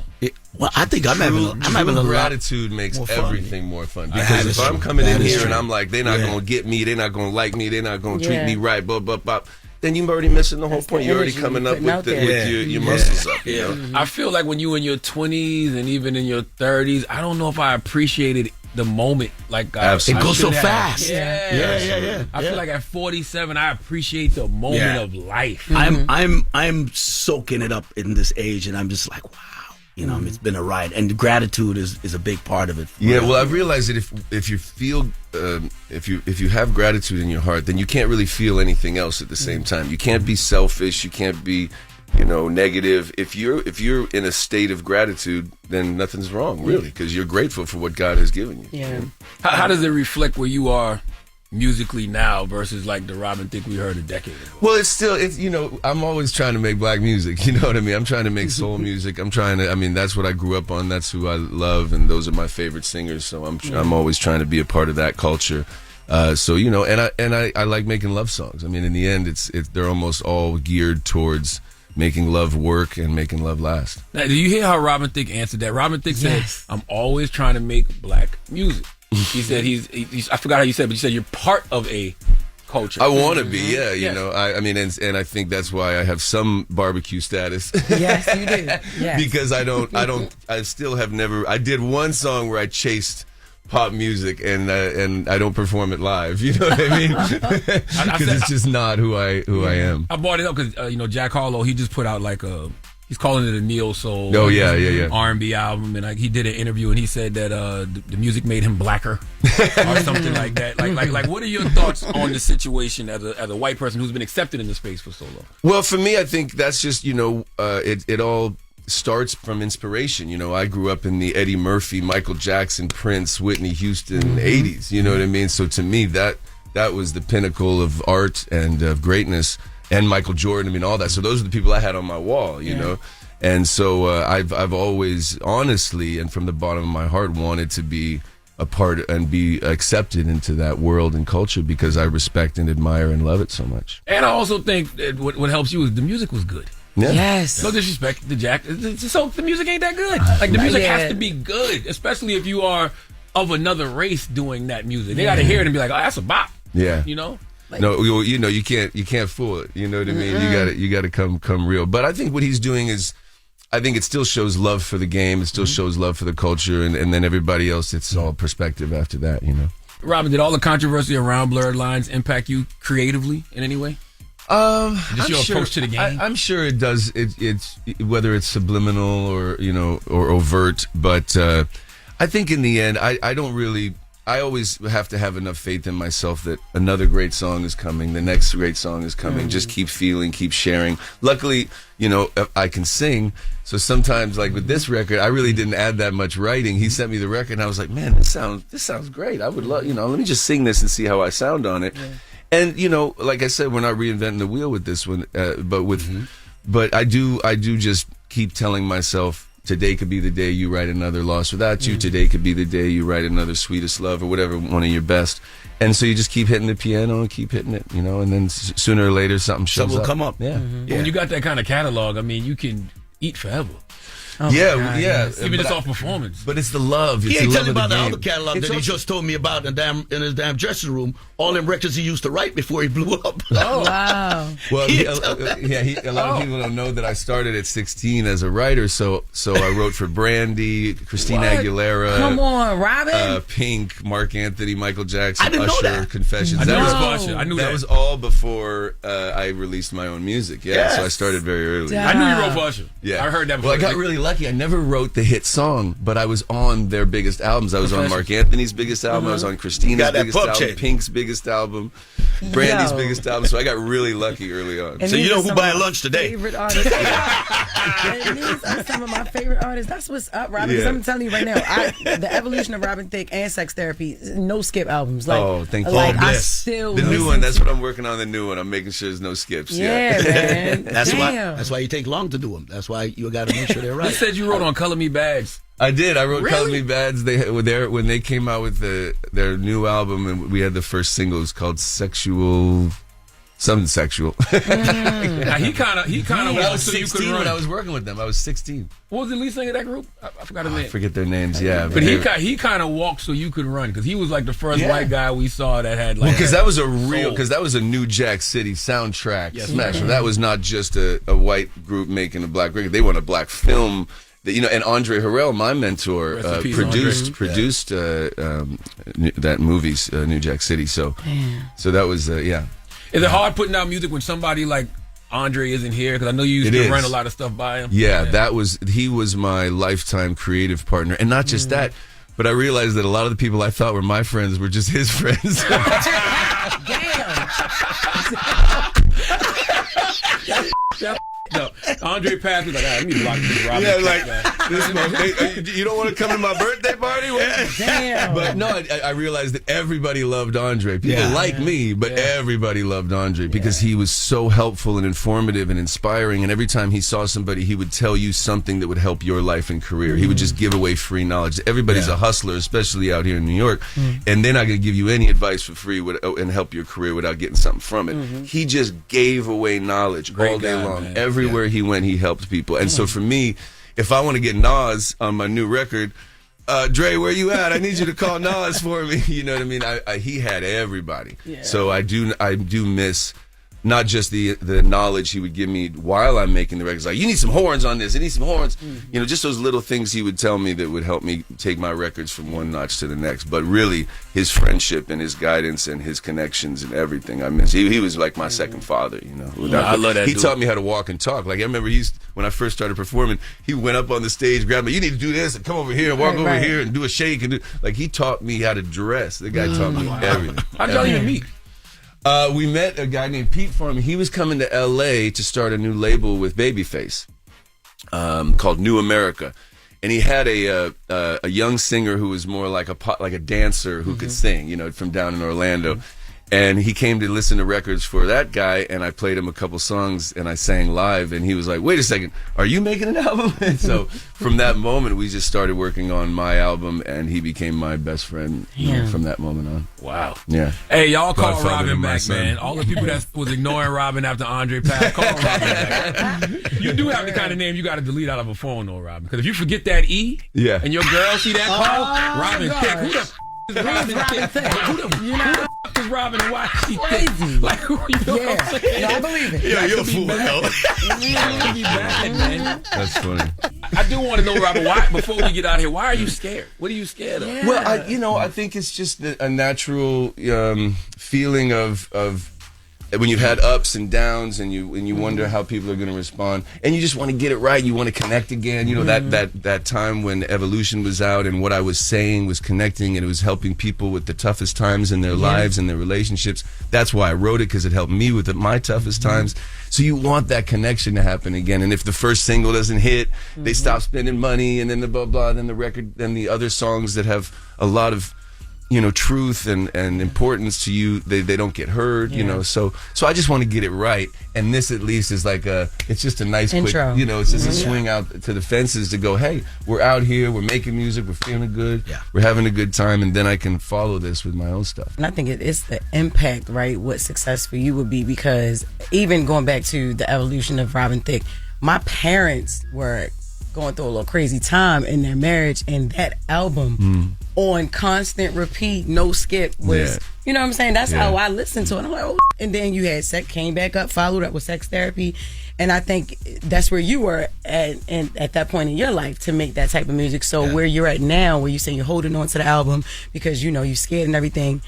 Well, I think I'm having a lot. Gratitude makes everything more fun. Because if I'm coming in here and I'm like, they're not going to get me, they're not going to like me, they're not going to treat me right, blah, blah, blah, then you're already missing the whole point. You're already coming up with your muscles up. You know? I feel like when you in your 20s and even in your 30s, I don't know if I appreciated the moment like it goes so fast. Yeah. I feel like at 47, I appreciate the moment of life. I'm soaking it up in this age, and I'm just like, wow. You know, it's been a ride, and gratitude is a big part of it. Yeah, well, I've realized that if you feel if you have gratitude in your heart, then you can't really feel anything else at the same time. You can't be selfish. You can't be, negative. If you're in a state of gratitude, then nothing's wrong, really, because you're grateful for what God has given you. Yeah. How does it reflect where you are musically now versus like the Robin Thicke we heard a decade ago? Well, it's I'm always trying to make black music, you know what I mean? I'm trying to make soul music. That's what I grew up on. That's who I love, and those are my favorite singers. So I'm always trying to be a part of that culture. And I like making love songs. I mean, in the end, they're almost all geared towards making love work and making love last. Now, do you hear how Robin Thicke answered that? Robin Thicke said, "I'm always trying to make black music." He said he's I forgot how you said it, but you said you're part of a culture. I want to be, you know. I think that's why I have some barbecue status. Yes, you do. Yes. Because I still have never. I did one song where I chased pop music, and I don't perform it live. You know what I mean? Because it's just not who I am. I brought it up because Jack Harlow, he just put out like he's calling it a neo soul. Oh yeah. R&B album, and he did an interview and he said that the music made him blacker or something like that. Like, what are your thoughts on the situation as a white person who's been accepted in the space for so long? Well, for me, I think that's just it all starts from inspiration. I grew up in the Eddie Murphy, Michael Jackson, Prince, Whitney Houston 80s. You know what I mean? So to me, that was the pinnacle of art and of greatness. And Michael Jordan, all that. So those are the people I had on my wall, you know. And so I've always, honestly, and from the bottom of my heart, wanted to be a part and be accepted into that world and culture because I respect and admire and love it so much. And I also think that what helps you is the music was good. Yeah. Yes. No disrespect to Jack. So the music ain't that good. Like, the music has to be good, especially if you are of another race doing that music. They got to hear it and be like, oh, that's a bop. Yeah. You know? No, you can't fool it. You know what I mean? You got to come real. But I think what he's doing is, I think it still shows love for the game. It still shows love for the culture, and then everybody else. It's all perspective after that. Robin, did all the controversy around Blurred Lines impact you creatively in any way? Just your approach to the game. I'm sure it does. It's whether it's subliminal or or overt. But I think in the end, I don't really. I always have to have enough faith in myself that another great song is coming. The next great song is coming. Just keep feeling, keep sharing. Luckily, I can sing. So sometimes, like with this record, I really didn't add that much writing. He sent me the record, and I was like, man, this sounds great. I would love, let me just sing this and see how I sound on it. Yeah. And like I said, we're not reinventing the wheel with this one, but I do just keep telling myself, today could be the day you write another Lost Without You. Today could be the day you write another Sweetest Love, or whatever, one of your best. And so you just keep hitting the piano and keep hitting it, and then sooner or later something will come up. Yeah. When you got that kind of catalog, you can eat forever. Oh yeah. Even just off performance. But it's the love. He ain't telling about the other catalog that he just told me about in his damn dressing room. All them records he used to write before he blew up. Oh, wow. Well, a lot of people don't know that I started at 16 as a writer. So I wrote for Brandy, Christina Aguilera. Come on, Robin. Pink, Mark Anthony, Michael Jackson, I didn't know Usher, that. Confessions. I knew that was all before I released my own music. Yeah, yes. So I started very early. I knew you wrote for Usher. Yeah, I heard that before. Well, I got really lucky. I never wrote the hit song, but I was on their biggest albums. I was on Mark Anthony's biggest album. I was on Christina's biggest album, Pink's biggest album, Brandy's biggest album. So I got really lucky early on. And so you know who buying lunch today? Favorite artists. And these are some of my favorite artists. That's what's up, Robin. Because I'm telling you right now, the evolution of Robin Thicke and Sex Therapy, no skip albums. Like, thank you. I still the new one. That's what I'm working on. The new one. I'm making sure there's no skips. Yeah, man. That's why you take long to do them. That's why you got to make sure they're right. You said you wrote on Color Me Bags. I did. I wrote Really? Color Me Bad's. When they came out with their new album, and we had the first single. It was called Sexual. Something sexual. Now, he kind of I was so you 16 could run. when I was working with them. I was 16. What was the lead singer of that group? I forgot his name. I forget their names. Yeah, But he kind of walked so you could run because he was like the first white guy we saw that had like. Because that was that was a New Jack City soundtrack smash. Mm-hmm. That was not just a white group making a black record. They want a black film. And Andre Harrell, my mentor, produced that movie, New Jack City. So that was Is it hard putting out music when somebody like Andre isn't here? Because I know you used to run a lot of stuff by him. Yeah, he was my lifetime creative partner, and not just that. But I realized that a lot of the people I thought were my friends were just his friends. No, Andre passed me like, I need to block this Robin. Yeah, like you don't want to come to my birthday party? Damn. But no, I realized that everybody loved Andre. People like me, but everybody loved Andre because he was so helpful and informative and inspiring. And every time he saw somebody, he would tell you something that would help your life and career. He would just give away free knowledge. Everybody's a hustler, especially out here in New York, and they're not going to give you any advice for free and help your career without getting something from it. He just gave away knowledge all day long. Man. Everywhere he went, he helped people. And so for me, if I want to get Nas on my new record, Dre, where you at? I need you to call Nas for me. You know what I mean? He had everybody. Yeah. So I do miss not just the knowledge he would give me while I'm making the records. Like, you need some horns on this. You need some horns. You know, just those little things he would tell me that would help me take my records from one notch to the next. But really, his friendship and his guidance and his connections and everything I miss. He was like my second father, you know. I love that He dude. taught me how to walk and talk. Like, I remember when I first started performing, he went up on the stage, grabbed me, you need to do this and come over here and walk over here and do a shake. Like, he taught me how to dress. The guy taught me everything. How'd y'all even meet? We met a guy named Pete Farmer. He was coming to L.A. to start a new label with Babyface called New America. And he had a young singer who was more like a dancer who could sing, you know, from down in Orlando. And he came to listen to records for that guy, and I played him a couple songs, and I sang live, and he was like, wait a second, are you making an album? And so from that moment, we just started working on my album, and he became my best friend from that moment on. Wow. Yeah. Hey, y'all call Godfather Robin to my back, son. man. All the people that was ignoring Robin after Andre passed, call Robin back. You do have the kind of name you got to delete out of a phone, though, Robin. Because if you forget that E, and your girl see that call, Robin Thicke, who the f*** is Robin Thicke? Who the f*** is Robin and why is she Thicke? Like, who you know what I'm saying? No, I believe it. Yeah, you're a fool, hell. You be bad, man. That's funny. I do want to know, Robin, why, before we get out of here, why are you scared? What are you scared of? Well, I think it's just a natural feeling of when you've had ups and downs, and you wonder how people are going to respond, and you just want to get it right. You want to connect again. You know, that time when Evolution was out, and what I was saying was connecting, and it was helping people with the toughest times in their lives and their relationships. That's why I wrote it, because it helped me with my toughest times. So you want that connection to happen again. And if the first single doesn't hit, they stop spending money, and then the blah blah, then the record, then the other songs that have a lot of, you know, truth and importance to you, they don't get heard, you know. So I just want to get it right, and this at least is like it's just a nice intro. quick, you know, it's just a swing out to the fences to go, hey, we're out here, we're making music, we're feeling good, we're having a good time, and then I can follow this with my own stuff. And I think it's the impact, right, what success for you would be, because even going back to the evolution of Robin Thicke, my parents were going through a little crazy time in their marriage, and that album on constant repeat, no skip, was you know what I'm saying, that's how I listened to it. I'm like, oh, and then you had Sex, came back up, followed up with Sex Therapy, and I think that's where you were at that point in your life to make that type of music. So where you're at now, where you say you're holding on to the album because you know you're scared and everything,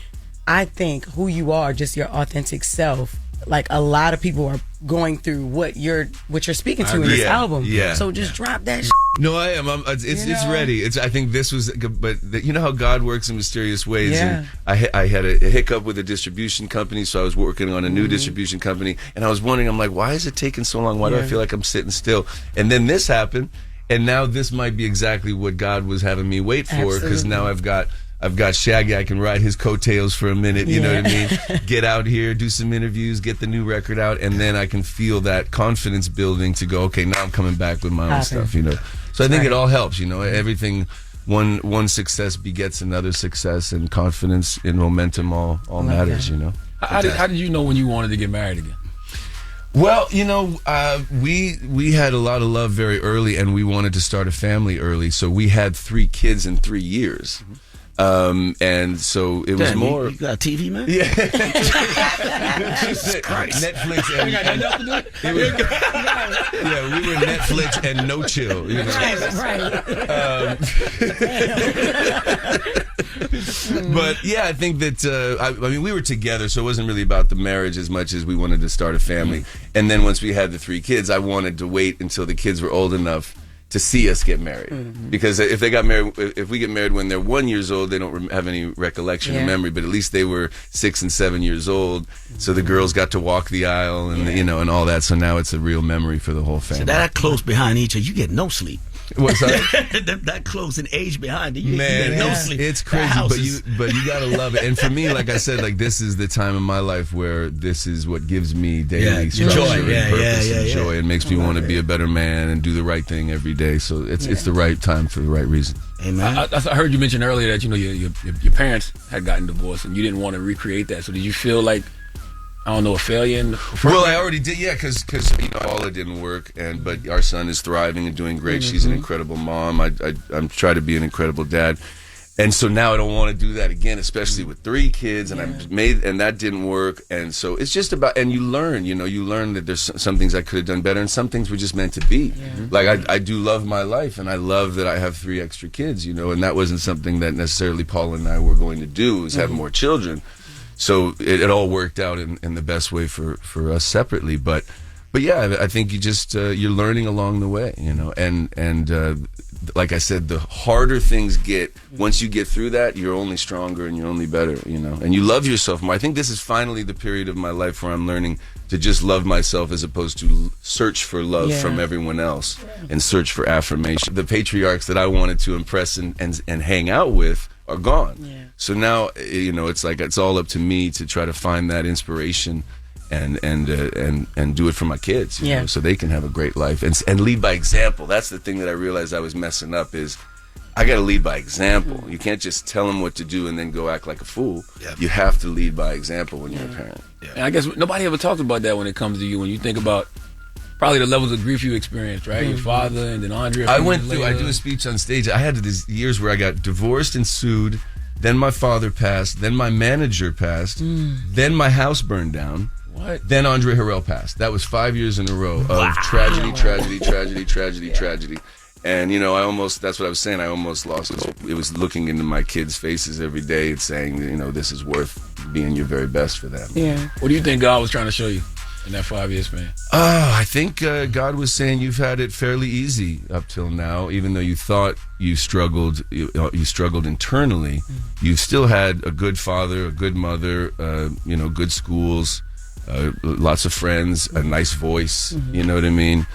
I think who you are, just your authentic self, like a lot of people are going through what you're speaking to in this album. Yeah. So just drop that shit. No, I am. It's ready. I think this was, but you know how God works in mysterious ways. Yeah. And I had a hiccup with a distribution company, so I was working on a new distribution company, and I was wondering, I'm like, why is it taking so long? Why do I feel like I'm sitting still? And then this happened, and now this might be exactly what God was having me wait for, because now I've got I've got Shaggy. I can ride his coattails for a minute. You know what I mean? Get out here, do some interviews, get the new record out, and then I can feel that confidence building to go, okay, now I'm coming back with my own stuff, you know. So I think it all helps, you know. Everything, one success begets another success, and confidence and momentum all matters, you know. How did you know when you wanted to get married again? Well, you know, we had a lot of love very early, and we wanted to start a family early. So we had 3 kids in 3 years. And so it was more. You got a TV, man? Yeah. Christ. Netflix and. Yeah, we were Netflix and no chill. You know? But yeah, I think that I mean, we were together, so it wasn't really about the marriage as much as we wanted to start a family. And then once we had the 3 kids, I wanted to wait until the kids were old enough to see us get married, because if they got married, if we get married when they're 1 year old, they don't have any recollection or memory. But at least they were 6 and 7 years old, so the girls got to walk the aisle and you know and all that. So now it's a real memory for the whole family. So that close behind each other, you get no sleep. What's that? that close in age behind it, you Man, get no sleep. It's crazy, but you gotta love it. And for me, like I said, like this is the time in my life where this is what gives me daily structure and purpose and joy, and makes me want to be a better man and do the right thing every day. So it's the right time for the right reason. Amen. I heard you mention earlier that your parents had gotten divorced and you didn't want to recreate that. So did you feel like, I don't know, a failure? Well, I already did, yeah, because you know, all it didn't work, but our son is thriving and doing great. She's an incredible mom. I'm trying to be an incredible dad, and so now I don't want to do that again, especially with 3 kids, and and that didn't work, and so it's just about, and you learn that there's some things I could have done better, and some things were just meant to be. Like I do love my life, and I love that I have 3 extra kids, you know, and that wasn't something that necessarily Paul and I were going to do, was have more children. So it all worked out in the best way for us separately, but yeah, I think you just you're learning along the way, you know, and like I said, the harder things get, once you get through that, you're only stronger and you're only better, you know, and you love yourself more. I think this is finally the period of my life where I'm learning to just love myself as opposed to search for love from everyone else and search for affirmation. The patriarchs that I wanted to impress and hang out with are gone. So now, you know, it's like it's all up to me to try to find that inspiration and do it for my kids, you know, so they can have a great life and lead by example. That's the thing that I realized I was messing up, is I got to lead by example. You can't just tell them what to do and then go act like a fool. You have to lead by example when you're a parent. And I guess nobody ever talks about that when it comes to you. When you think about probably the levels of grief you experienced, right? Your father and then Andre. I went through, I do a speech on stage. I had these years where I got divorced and sued. Then my father passed. Then my manager passed. Then my house burned down. What? Then Andre Harrell passed. That was 5 years in a row of tragedy. And, you know, that's what I was saying. I almost lost it. It was looking into my kids' faces every day and saying, you know, this is worth being your very best for them. What do you think God was trying to show you in that 5 year span? I think God was saying you've had it fairly easy up till now, even though you thought you struggled internally. You still had a good father, a good mother, you know, good schools, lots of friends, a nice voice. You know what I mean?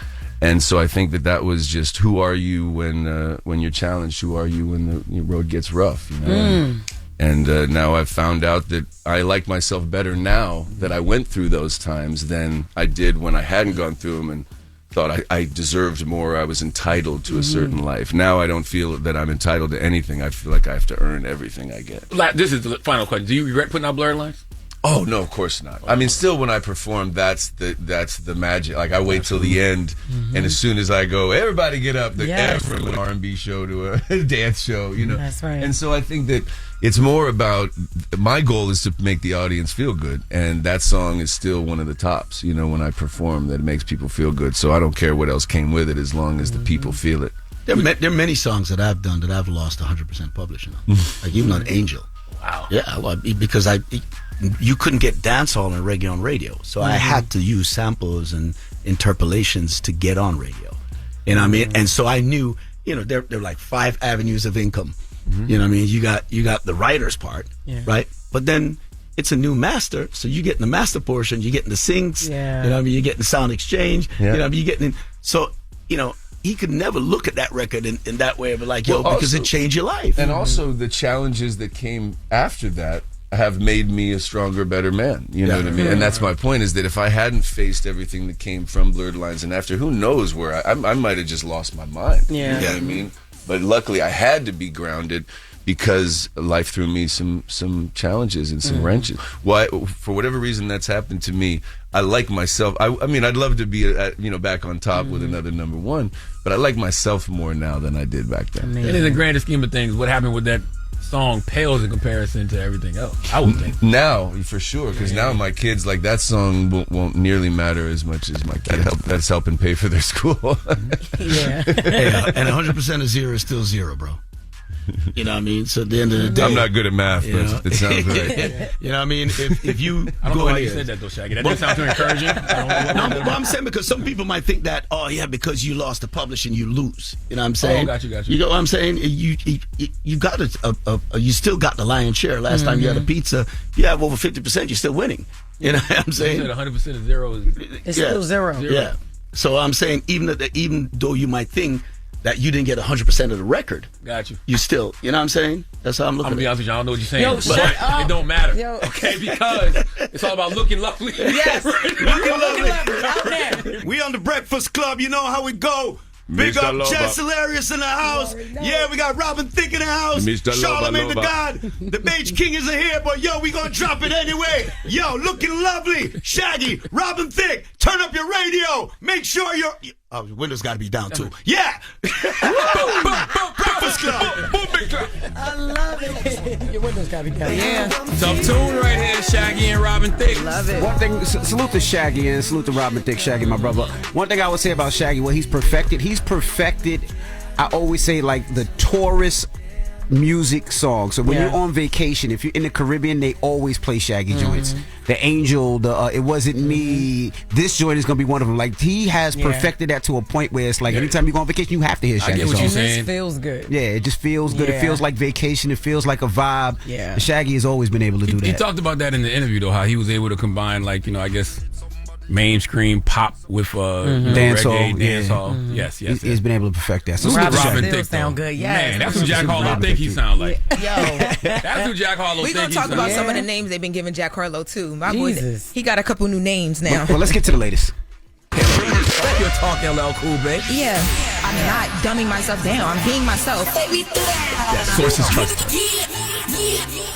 And so I think that was just, who are you when you're challenged? Who are you when the road gets rough? You know? And now I've found out that I like myself better now that I went through those times than I did when I hadn't gone through them and thought I deserved more. I was entitled to a certain life. Now I don't feel that I'm entitled to anything. I feel like I have to earn everything I get. This is the final question. Do you regret putting out Blurred Lines? Oh, no, of course not. I mean, still when I perform, that's the magic. Like, I wait till the end, and as soon as I go, everybody get up, from an R&B show to a dance show, you know. That's right. And so I think that it's more about, my goal is to make the audience feel good, and that song is still one of the tops, you know, when I perform, that it makes people feel good. So I don't care what else came with it as long as the people feel it. There are many songs that I've done that I've lost 100% publishing on. Like even on Angel. Wow. Yeah, because you couldn't get dancehall and reggae on radio, so I had to use samples and interpolations to get on radio. You know what I mean? And so I knew, you know, there are like 5 avenues of income. You know what I mean? You got the writer's part, right? But then it's a new master, so you get in the master portion, you get in the syncs, you know what I mean? You get in the sound exchange, you know what I mean? You get in, so, you know, he could never look at that record in that way, but like, yo, Well, because also- it changed your life. And also the challenges that came after that have made me a stronger, better man. You know what I mean? And that's my point, is that if I hadn't faced everything that came from Blurred Lines and after, who knows where I might have just lost my mind. Yeah. You know what I mean? But luckily I had to be grounded because life threw me some challenges and some wrenches. Why, for whatever reason that's happened to me, I like myself. I mean, I'd love to be back on top with another number one, but I like myself more now than I did back then. And in the grander scheme of things, what happened with that song pales in comparison to everything else, I would think. Now, for sure, because now my kids, like, that song won't nearly matter as much as my kids. That's helping pay for their school. Yeah. And 100% of 0 is still 0, bro. You know what I mean? So at the end of the day, I'm not good at math, you know? but it sounds right. You know what I mean? If you I don't know go why in you here- said that though, Shaggy. That didn't sound too encouraging. No, but I'm saying because some people might think that, oh yeah, because you lost the publishing, you lose. You know what I'm saying? got you. You know what I'm saying? You got you still got the lion's share. Last time you had a pizza, you have over 50%. You're still winning. You know what I'm saying? You said 100% of 0 is It's still 0. Yeah. So I'm saying even though you might think that you didn't get 100% of the record, got you. you still, you know what I'm saying? That's how I'm looking I'm gonna be at honest with you, I don't know what you're saying, Yo, but shut up. it don't matter. Yo. Okay, because it's all about looking lovely. Yes. Looking lovely. Out there. We on the Breakfast Club, you know how we go. Big Mr. up Lover. Jess Hilarious in the house. Yeah, we got Robin Thicke in the house. Mr. Charlamagne the Lover. God. The Beige King isn't here, but yo, we gonna drop it anyway. Yo, looking lovely. Shaggy, Robin Thicke, turn up your radio. Make sure your windows gotta be down too. Yeah. Breakfast Club. I love it. Your windows gotta be down. Yeah. Tough tune right here, Shaggy and Robin Thicke. Love it. One thing, salute to Shaggy and salute to Robin Thicke. Shaggy, my brother. One thing I would say about Shaggy, what he's perfected, I always say, like, the tourist music song. So when you're on vacation, if you're in the Caribbean, they always play Shaggy joints. The Angel, the It Wasn't Me. This joint is gonna be one of them. Like, he has perfected that to a point where it's like anytime you go on vacation, you have to hear Shaggy get what songs. you're saying. This feels good. Yeah, it just feels good. Yeah. It feels like vacation. It feels like a vibe. Yeah. And Shaggy has always been able to do that. He talked about that in the interview though, how he was able to combine, like, I guess mainstream pop with Dancehall, reggae, dancehall. Yes. He's been able to perfect that. So Robin Robin still Thicke, sound though. good. Yes. Man, that's who Jack Harlow Robin think he Thicke. sound like. Yo. That's who Jack Harlow We're think going he to talk sound about like. some of the names they've been giving Jack Harlow, too. My Jesus. boy, he got a couple new names now. Well, let's get to the latest. Your talk, LL Cool, babe. Yeah. I'm not dumbing myself down. I'm being myself. Sources trust.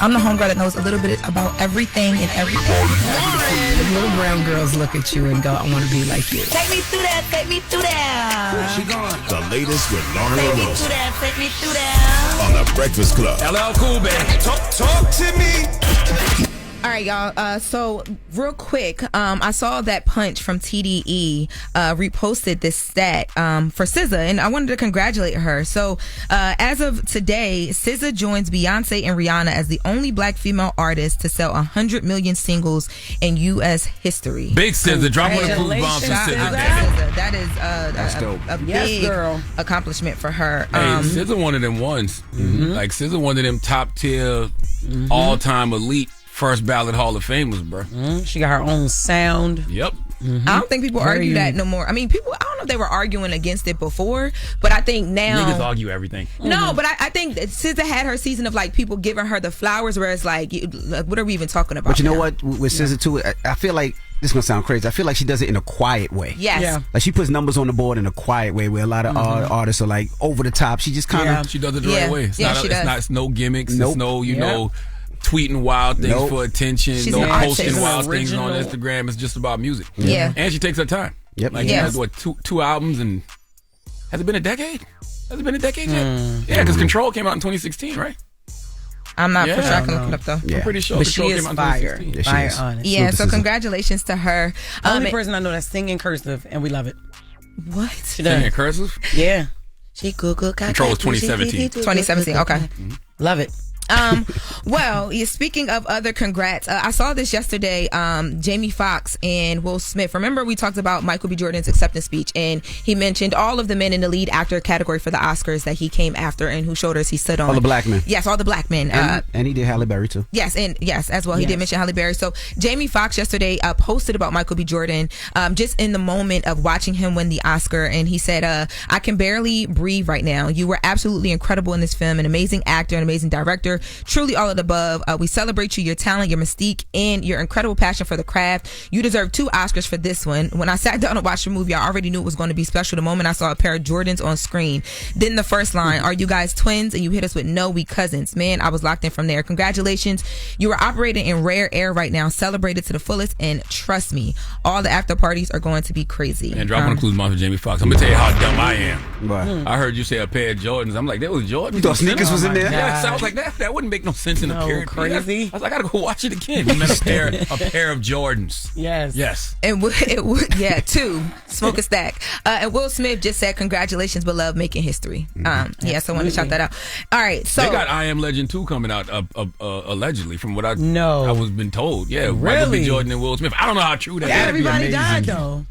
I'm the homegirl that knows a little bit about everything and everything. The little brown girls look at you and go, I want to be like you. Take me through that, take me through that. She gone. The latest with Loren Take me through LoRosa that, take me through that. on the Breakfast Club. LL Cool, babe. Talk to me. All right, y'all. So real quick, I saw that Punch from TDE reposted this stat for SZA, and I wanted to congratulate her. So as of today, SZA joins Beyonce and Rihanna as the only black female artist to sell 100 million singles in U.S. history. Big SZA, drop one of the cool bombs from Shout out SZA. to damn it. SZA. That is That's dope. a Yes, big girl. accomplishment for her. Hey, SZA one of them ones. Like SZA one of them top tier, all time elite first ballot Hall of Famers, bro. She got her own sound. Yep. I don't think people Very argue that unique. no more. I mean, people, I don't know if they were arguing against it before, but I think now. Niggas argue everything. No, but I think that SZA had her season of like people giving her the flowers, where it's like, what are we even talking about? But you know now? what? With SZA too, I feel like this is gonna sound crazy. I feel like she does it in a quiet way. Yes. Yeah. Like she puts numbers on the board in a quiet way, where a lot of artists are like over the top. She just kind of She does it the Yeah. right way. It's Yeah, not, she it's does. not, it's no gimmicks. Nope. It's no, you Yep. know, tweeting wild things Nope. for attention. She's no an artist. posting She's wild things on original. Instagram. It's just about music. Yeah. And she takes her time. Yep. Like, Yeah. she has, what, two albums, and has it been a decade? Has it been a decade yet? Yeah, because Control came out in 2016, right? I'm not for Yeah. sure. I can look it up though. Yeah. I'm pretty sure But she Control is came out in fire. 2016. Yeah, she Fire is. on it. Yeah. Salute So to SZA. congratulations to her. Only person I know that's singing cursive, and we love it. What? She Singing does. cursive? Yeah. She Google Control is 2017. 2017. Okay. Love it. Well, speaking of other congrats, I saw this yesterday. Jamie Foxx and Will Smith. Remember, we talked about Michael B. Jordan's acceptance speech, and he mentioned all of the men in the lead actor category for the Oscars that he came after and whose shoulders he stood on. All the black men. Yes, all the black men. And he did Halle Berry too. Yes, as well. He did mention Halle Berry. So Jamie Foxx yesterday posted about Michael B. Jordan, just in the moment of watching him win the Oscar, and he said, "I can barely breathe right now. You were absolutely incredible in this film, an amazing actor, an amazing director, truly all of the above. We celebrate you, your talent, your mystique, and your incredible passion for the craft. You deserve 2 Oscars for this one. When I sat down to watch the movie, I already knew it was going to be special the moment I saw a pair of Jordans on screen. Then the first line, are you guys twins? And you hit us with, no, we cousins. Man, I was locked in from there. Congratulations. You are operating in rare air right now. Celebrate it to the fullest, and trust me, all the after parties are going to be crazy." And drop on the clues, for Jamie Foxx. I'm going to tell you how dumb I am. Right. I heard you say a pair of Jordans. I'm like, that was Jordans? You thought sneakers was in there? Yes, I was like, that wouldn't make no sense in a period. Crazy. I was like, I gotta go watch it again. You meant a pair of Jordans. Yes. And it would, yeah, 2. Smoke a stack. And Will Smith just said, congratulations, beloved, making history. So I want to shout that out. All right, so they got I Am Legend 2 coming out, allegedly, from what I was been told. Yeah, Michael B. Jordan and Will Smith. I don't know how true that is. Everybody died though.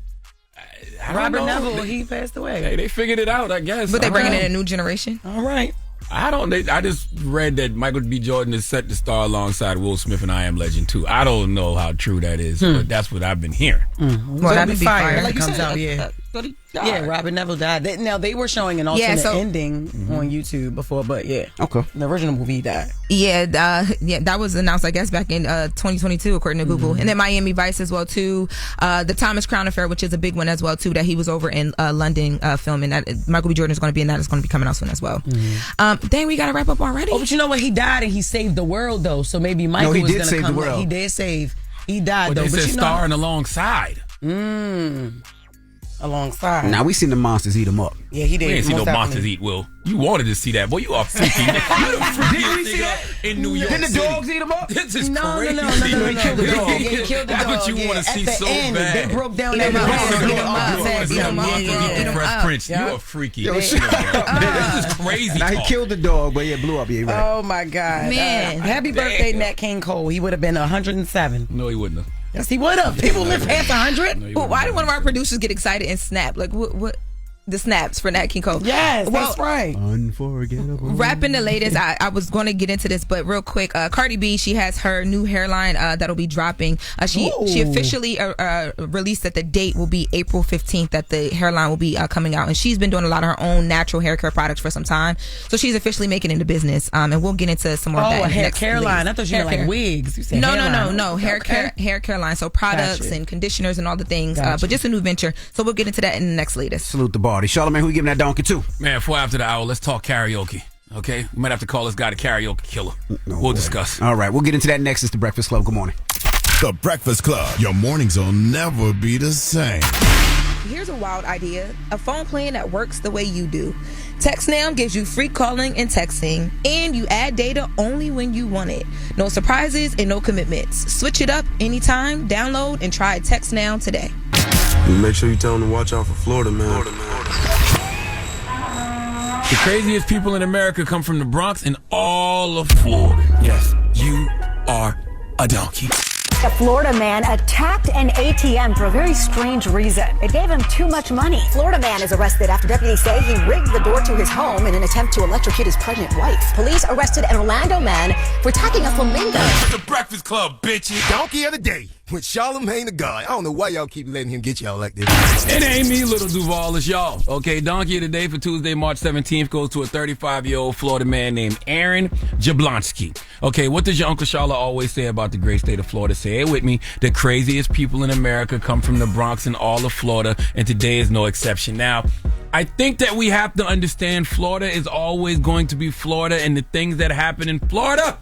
Robert know. Neville, he passed away. Hey, they figured it out, I guess. But they're bringing in a new generation. All right. I just read that Michael B. Jordan is set to star alongside Will Smith in I Am Legend 2. I don't know how true that is, but that's what I've been hearing. Well, that'd be fire. Like it comes out, Yeah, Robert Neville died. Now they were showing an alternate ending on YouTube before, but okay, the original movie he died. That was announced, I guess, back in 2022, according to Google. And then Miami Vice as well too. The Thomas Crown Affair, which is a big one as well too, that he was over in London filming. That Michael B. Jordan is going to be in that. It's going to be coming out soon as well. Dang, we got to wrap up already. Oh, but you know what? He died and he saved the world though. So maybe Michael was going to come. The world. He did save. He died though. But they said starring alongside. Alongside. Now we seen the monsters eat him up. Yeah, he did. We didn't see no monsters eat Will. You wanted to see that, boy. You are freaky. You the freakiest nigga in New York. Didn't the dogs eat him up? This is No. crazy. He killed the dog. Yeah, he killed the That's dog. what you want to see so end, bad. They broke down that Fresh Prince. You are freaky. This is crazy. Now he killed the dog, but yeah, blew up. Yeah, right. Oh my God, man! Happy birthday, Nat King Cole. He would have been 107. No, he wouldn't have. Yes, he would have. People live past 100. Why did one of our producers get excited and snap? Like what? The snaps for Nat King Cole. Yes, that's right. Unforgettable. Wrapping the latest, I was going to get into this, but real quick, Cardi B, she has her new hairline that'll be dropping. She officially released that the date will be April 15th, that the hairline will be coming out, and she's been doing a lot of her own natural hair care products for some time, so she's officially making it into business, and we'll get into some more of that. A hair care line. I thought you were like wigs. You said no, hair care line, so products and conditioners and all the things, but just a new venture, so we'll get into that in the next latest. Salute the bar. Charlamagne, who you giving that donkey to? Man, before after the hour, let's talk karaoke. Okay? We might have to call this guy the karaoke killer. We'll discuss. All right, we'll get into that next. It's The Breakfast Club. Good morning. The Breakfast Club. Your mornings will never be the same. Here's a wild idea. A phone plan that works the way you do. TextNow gives you free calling and texting, and you add data only when you want it. No surprises and no commitments. Switch it up anytime. Download and try TextNow today. Make sure you tell them to watch out for Florida, man. The craziest people in America come from the Bronx and all of Florida. Yes, you are a donkey. A Florida man attacked an ATM for a very strange reason. It gave him too much money. Florida man is arrested after deputies say he rigged the door to his home in an attempt to electrocute his pregnant wife. Police arrested an Orlando man for attacking a flamingo. The Breakfast Club, bitches. Donkey of the day. With Charlamagne the God. I don't know why y'all keep letting him get y'all like this. It ain't me, Little Duval, it's y'all. Okay, Donkey of the Day for Tuesday, March 17th goes to a 35-year-old Florida man named Aaron Jablonski. Okay, what does your Uncle Charla always say about the great state of Florida? Say it with me. The craziest people in America come from the Bronx and all of Florida, and today is no exception. Now, I think that we have to understand Florida is always going to be Florida, and the things that happen in Florida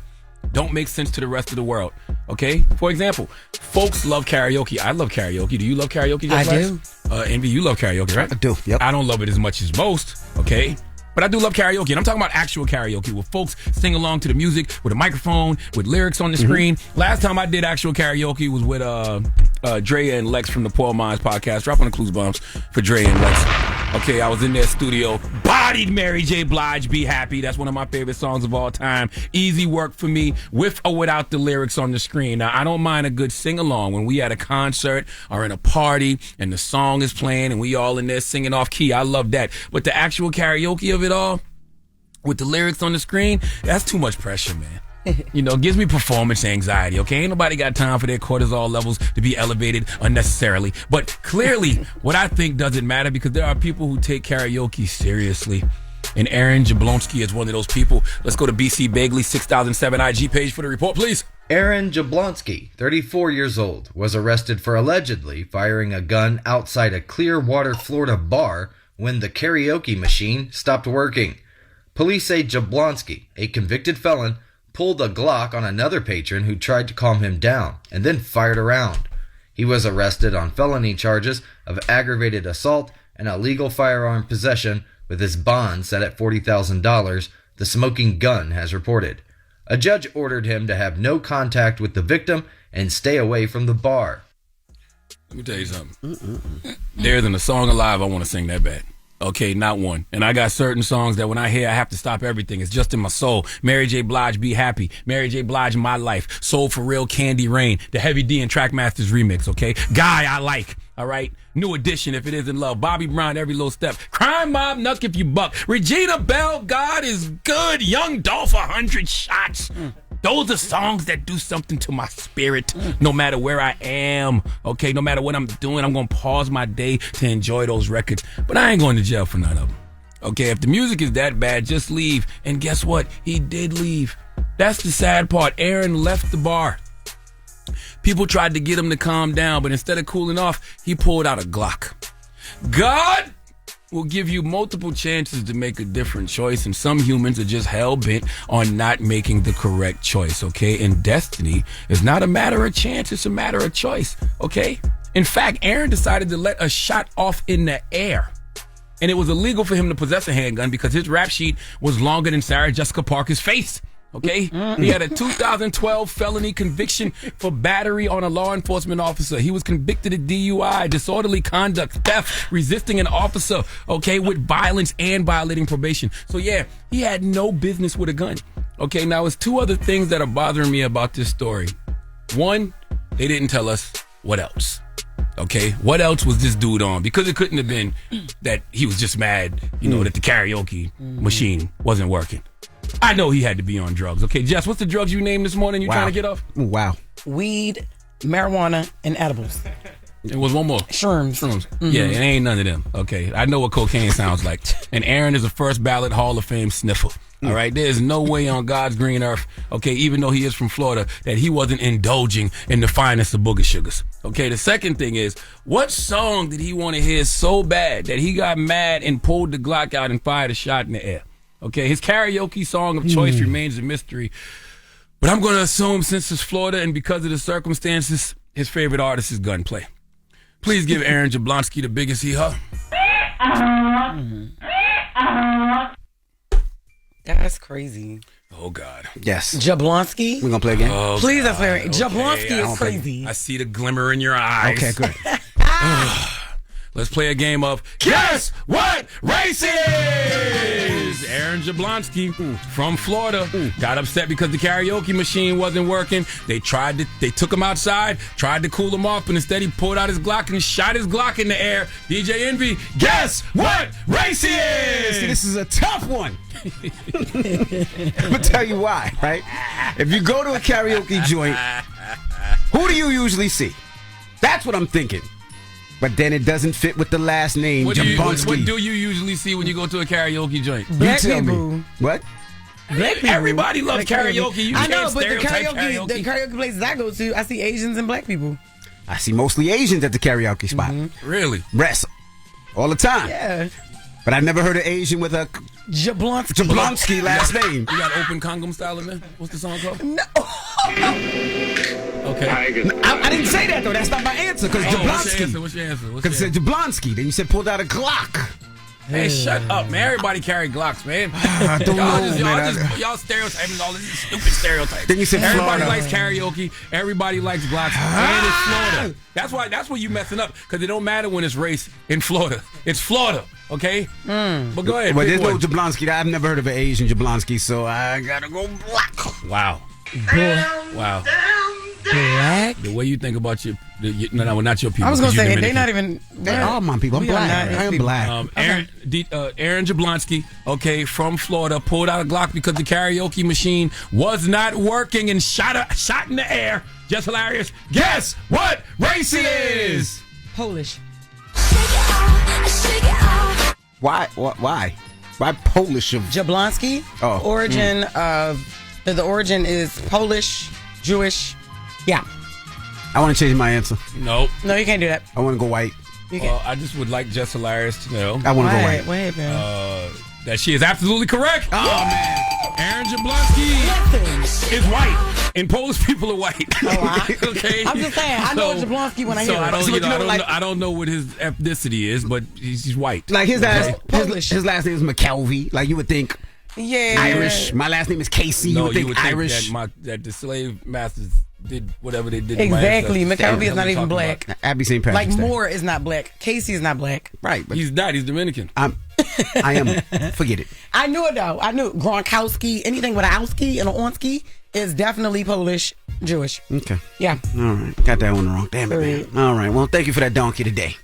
don't make sense to the rest of the world. Okay? For example, folks love karaoke. I love karaoke. Do you love karaoke? I do. Envy, you love karaoke, right? I do, yep. I don't love it as much as most, okay? But I do love karaoke, and I'm talking about actual karaoke where folks sing along to the music with a microphone, with lyrics on the screen. Last time I did actual karaoke was with Dre and Lex from the Poor Minds podcast. Drop on the clues bombs for Dre and Lex. Okay, I was in their studio, bodied Mary J. Blige, Be Happy. That's one of my favorite songs of all time. Easy work for me, with or without the lyrics on the screen. Now, I don't mind a good sing-along when we at a concert or in a party and the song is playing and we all in there singing off key. I love that. But the actual karaoke of it all, with the lyrics on the screen, that's too much pressure, man. You know, gives me performance anxiety, okay? Ain't nobody got time for their cortisol levels to be elevated unnecessarily. But clearly, what I think doesn't matter because there are people who take karaoke seriously. And Aaron Jablonski is one of those people. Let's go to BC Bagley, 6007 IG page for the report, please. Aaron Jablonski, 34 years old, was arrested for allegedly firing a gun outside a Clearwater, Florida bar when the karaoke machine stopped working. Police say Jablonski, a convicted felon, pulled a Glock on another patron who tried to calm him down and then fired a round. He was arrested on felony charges of aggravated assault and illegal firearm possession with his bond set at $40,000, the Smoking Gun has reported. A judge ordered him to have no contact with the victim and stay away from the bar. Let me tell you something. There isn't a song alive I want to sing that bad. Okay, not one. And I got certain songs that when I hear, I have to stop everything. It's just in my soul. Mary J. Blige, Be Happy. Mary J. Blige, My Life. Soul for Real, Candy Rain. The Heavy D and Trackmasters remix, okay? Guy I Like, all right? New Edition, If It Isn't Love. Bobby Brown, Every Little Step. Crime Mob, Nuck If You Buck. Regina Bell, God Is Good. Young Dolph, 100 Shots. Those are songs that do something to my spirit no matter where I am, okay? No matter what I'm doing, I'm going to pause my day to enjoy those records. But I ain't going to jail for none of them, okay? If the music is that bad, just leave. And guess what? He did leave. That's the sad part. Aaron left the bar. People tried to get him to calm down, but instead of cooling off, he pulled out a Glock. God will give you multiple chances to make a different choice, and some humans are just hell-bent on not making the correct choice, okay? And destiny is not a matter of chance, it's a matter of choice, okay? In fact, Aaron decided to let a shot off in the air. And it was illegal for him to possess a handgun because his rap sheet was longer than Sarah Jessica Parker's face. Okay? He had a 2012 felony conviction for battery on a law enforcement officer. He was convicted of DUI, disorderly conduct, theft, resisting an officer, okay, with violence and violating probation. So yeah, he had no business with a gun. Okay, now there's two other things that are bothering me about this story. One, they didn't tell us what else. Okay, what else was this dude on? Because it couldn't have been that he was just mad, you know, that the karaoke machine wasn't working. I know he had to be on drugs. Okay, Jess, what's the drugs you named this morning you trying to get off? Wow. Weed, marijuana, and edibles. It was one more. Shrooms. Mm-hmm. Yeah, it ain't none of them. Okay, I know what cocaine sounds like. And Aaron is a first ballot Hall of Fame sniffer. All right, there's no way on God's green earth, okay, even though he is from Florida, that he wasn't indulging in the finest of booger sugars. Okay, the second thing is, what song did he want to hear so bad that he got mad and pulled the Glock out and fired a shot in the air? Okay, his karaoke song of choice remains a mystery. But I'm going to assume since it's Florida and because of the circumstances, his favorite artist is Gunplay. Please give Aaron Jablonski the biggest hee-haw. That's crazy. Oh, God. Yes. Jablonski? We're going to play again? Oh, please, God. that's very... Jablonski is crazy. I see the glimmer in your eyes. Okay, good. Let's play a game of Guess What Race Is? Aaron Jablonski from Florida got upset because the karaoke machine wasn't working. They took him outside, tried to cool him off, but instead he pulled out his Glock and shot his Glock in the air. DJ Envy, guess what race he is? See, this is a tough one. I'm going to tell you why, right? If you go to a karaoke joint, who do you usually see? That's what I'm thinking. But then it doesn't fit with the last name, Jablonski. What do you usually see when you go to a karaoke joint? Black people. Me. What? Black people. Everybody loves karaoke. You I know, can't but the stereotype karaoke places I go to, I see Asians and black people. I see mostly Asians at the karaoke spot. Really? Rest. All the time. Yeah. But I've never heard an Asian with a Jablonski last name. You got Open Congo style in there? What's the song called? No. Okay. I didn't say that, though. That's not my answer, because Jablonski. What's your answer? Because it said Jablonski. Then you said pulled out a Glock. Man, shut up, man. Everybody carry Glocks, man. I don't know, man. Y'all stereotyping all this stupid stereotypes. Then you said everybody Florida. likes karaoke. Everybody likes Glocks. And it's Florida. That's where you messing up, because it don't matter when it's race in Florida. It's Florida, okay? But go ahead. Well, there's no Jablonski. I've never heard of an Asian Jablonski, so I gotta go black. Wow. Wow. Black? The way you think about no, not your people. I was gonna say, Dominican. they're not even. They're all my people. I'm black. I am black. Aaron Jablonski, okay, from Florida, pulled out a Glock because the karaoke machine was not working and shot in the air. Jess Hilarious. Guess what race it is? Polish. Why? Why Polish of Jablonski? Oh. Origin of the origin is Polish, Jewish. Yeah. I want to change my answer. Nope. No, you can't do that. I want to go white. I just would like Jess Hilarious to know. I want to go white. What happened? That she is absolutely correct. Oh, man. Aaron Jablonski is white, and Polish people are white. Okay. I'm just saying. I know Jablonski when I hear it. I don't know what his ethnicity is, but he's white. Like his last name is McKelvey. Like you would think. Yeah. Irish. My last name is Casey. No, you would think Irish. That the slave masters did whatever they did. Exactly. McKelvey is not even black. Abby St. Patrick's Like Day. Moore is not black. Casey is not black. Right. But he's not. He's Dominican. I am. Forget it. I knew it though. I knew Gronkowski. Anything with an Owski and an Onski is definitely Polish, Jewish. Okay. Yeah. All right. Got that one wrong. Damn it, man. All right. Well, thank you for that donkey today.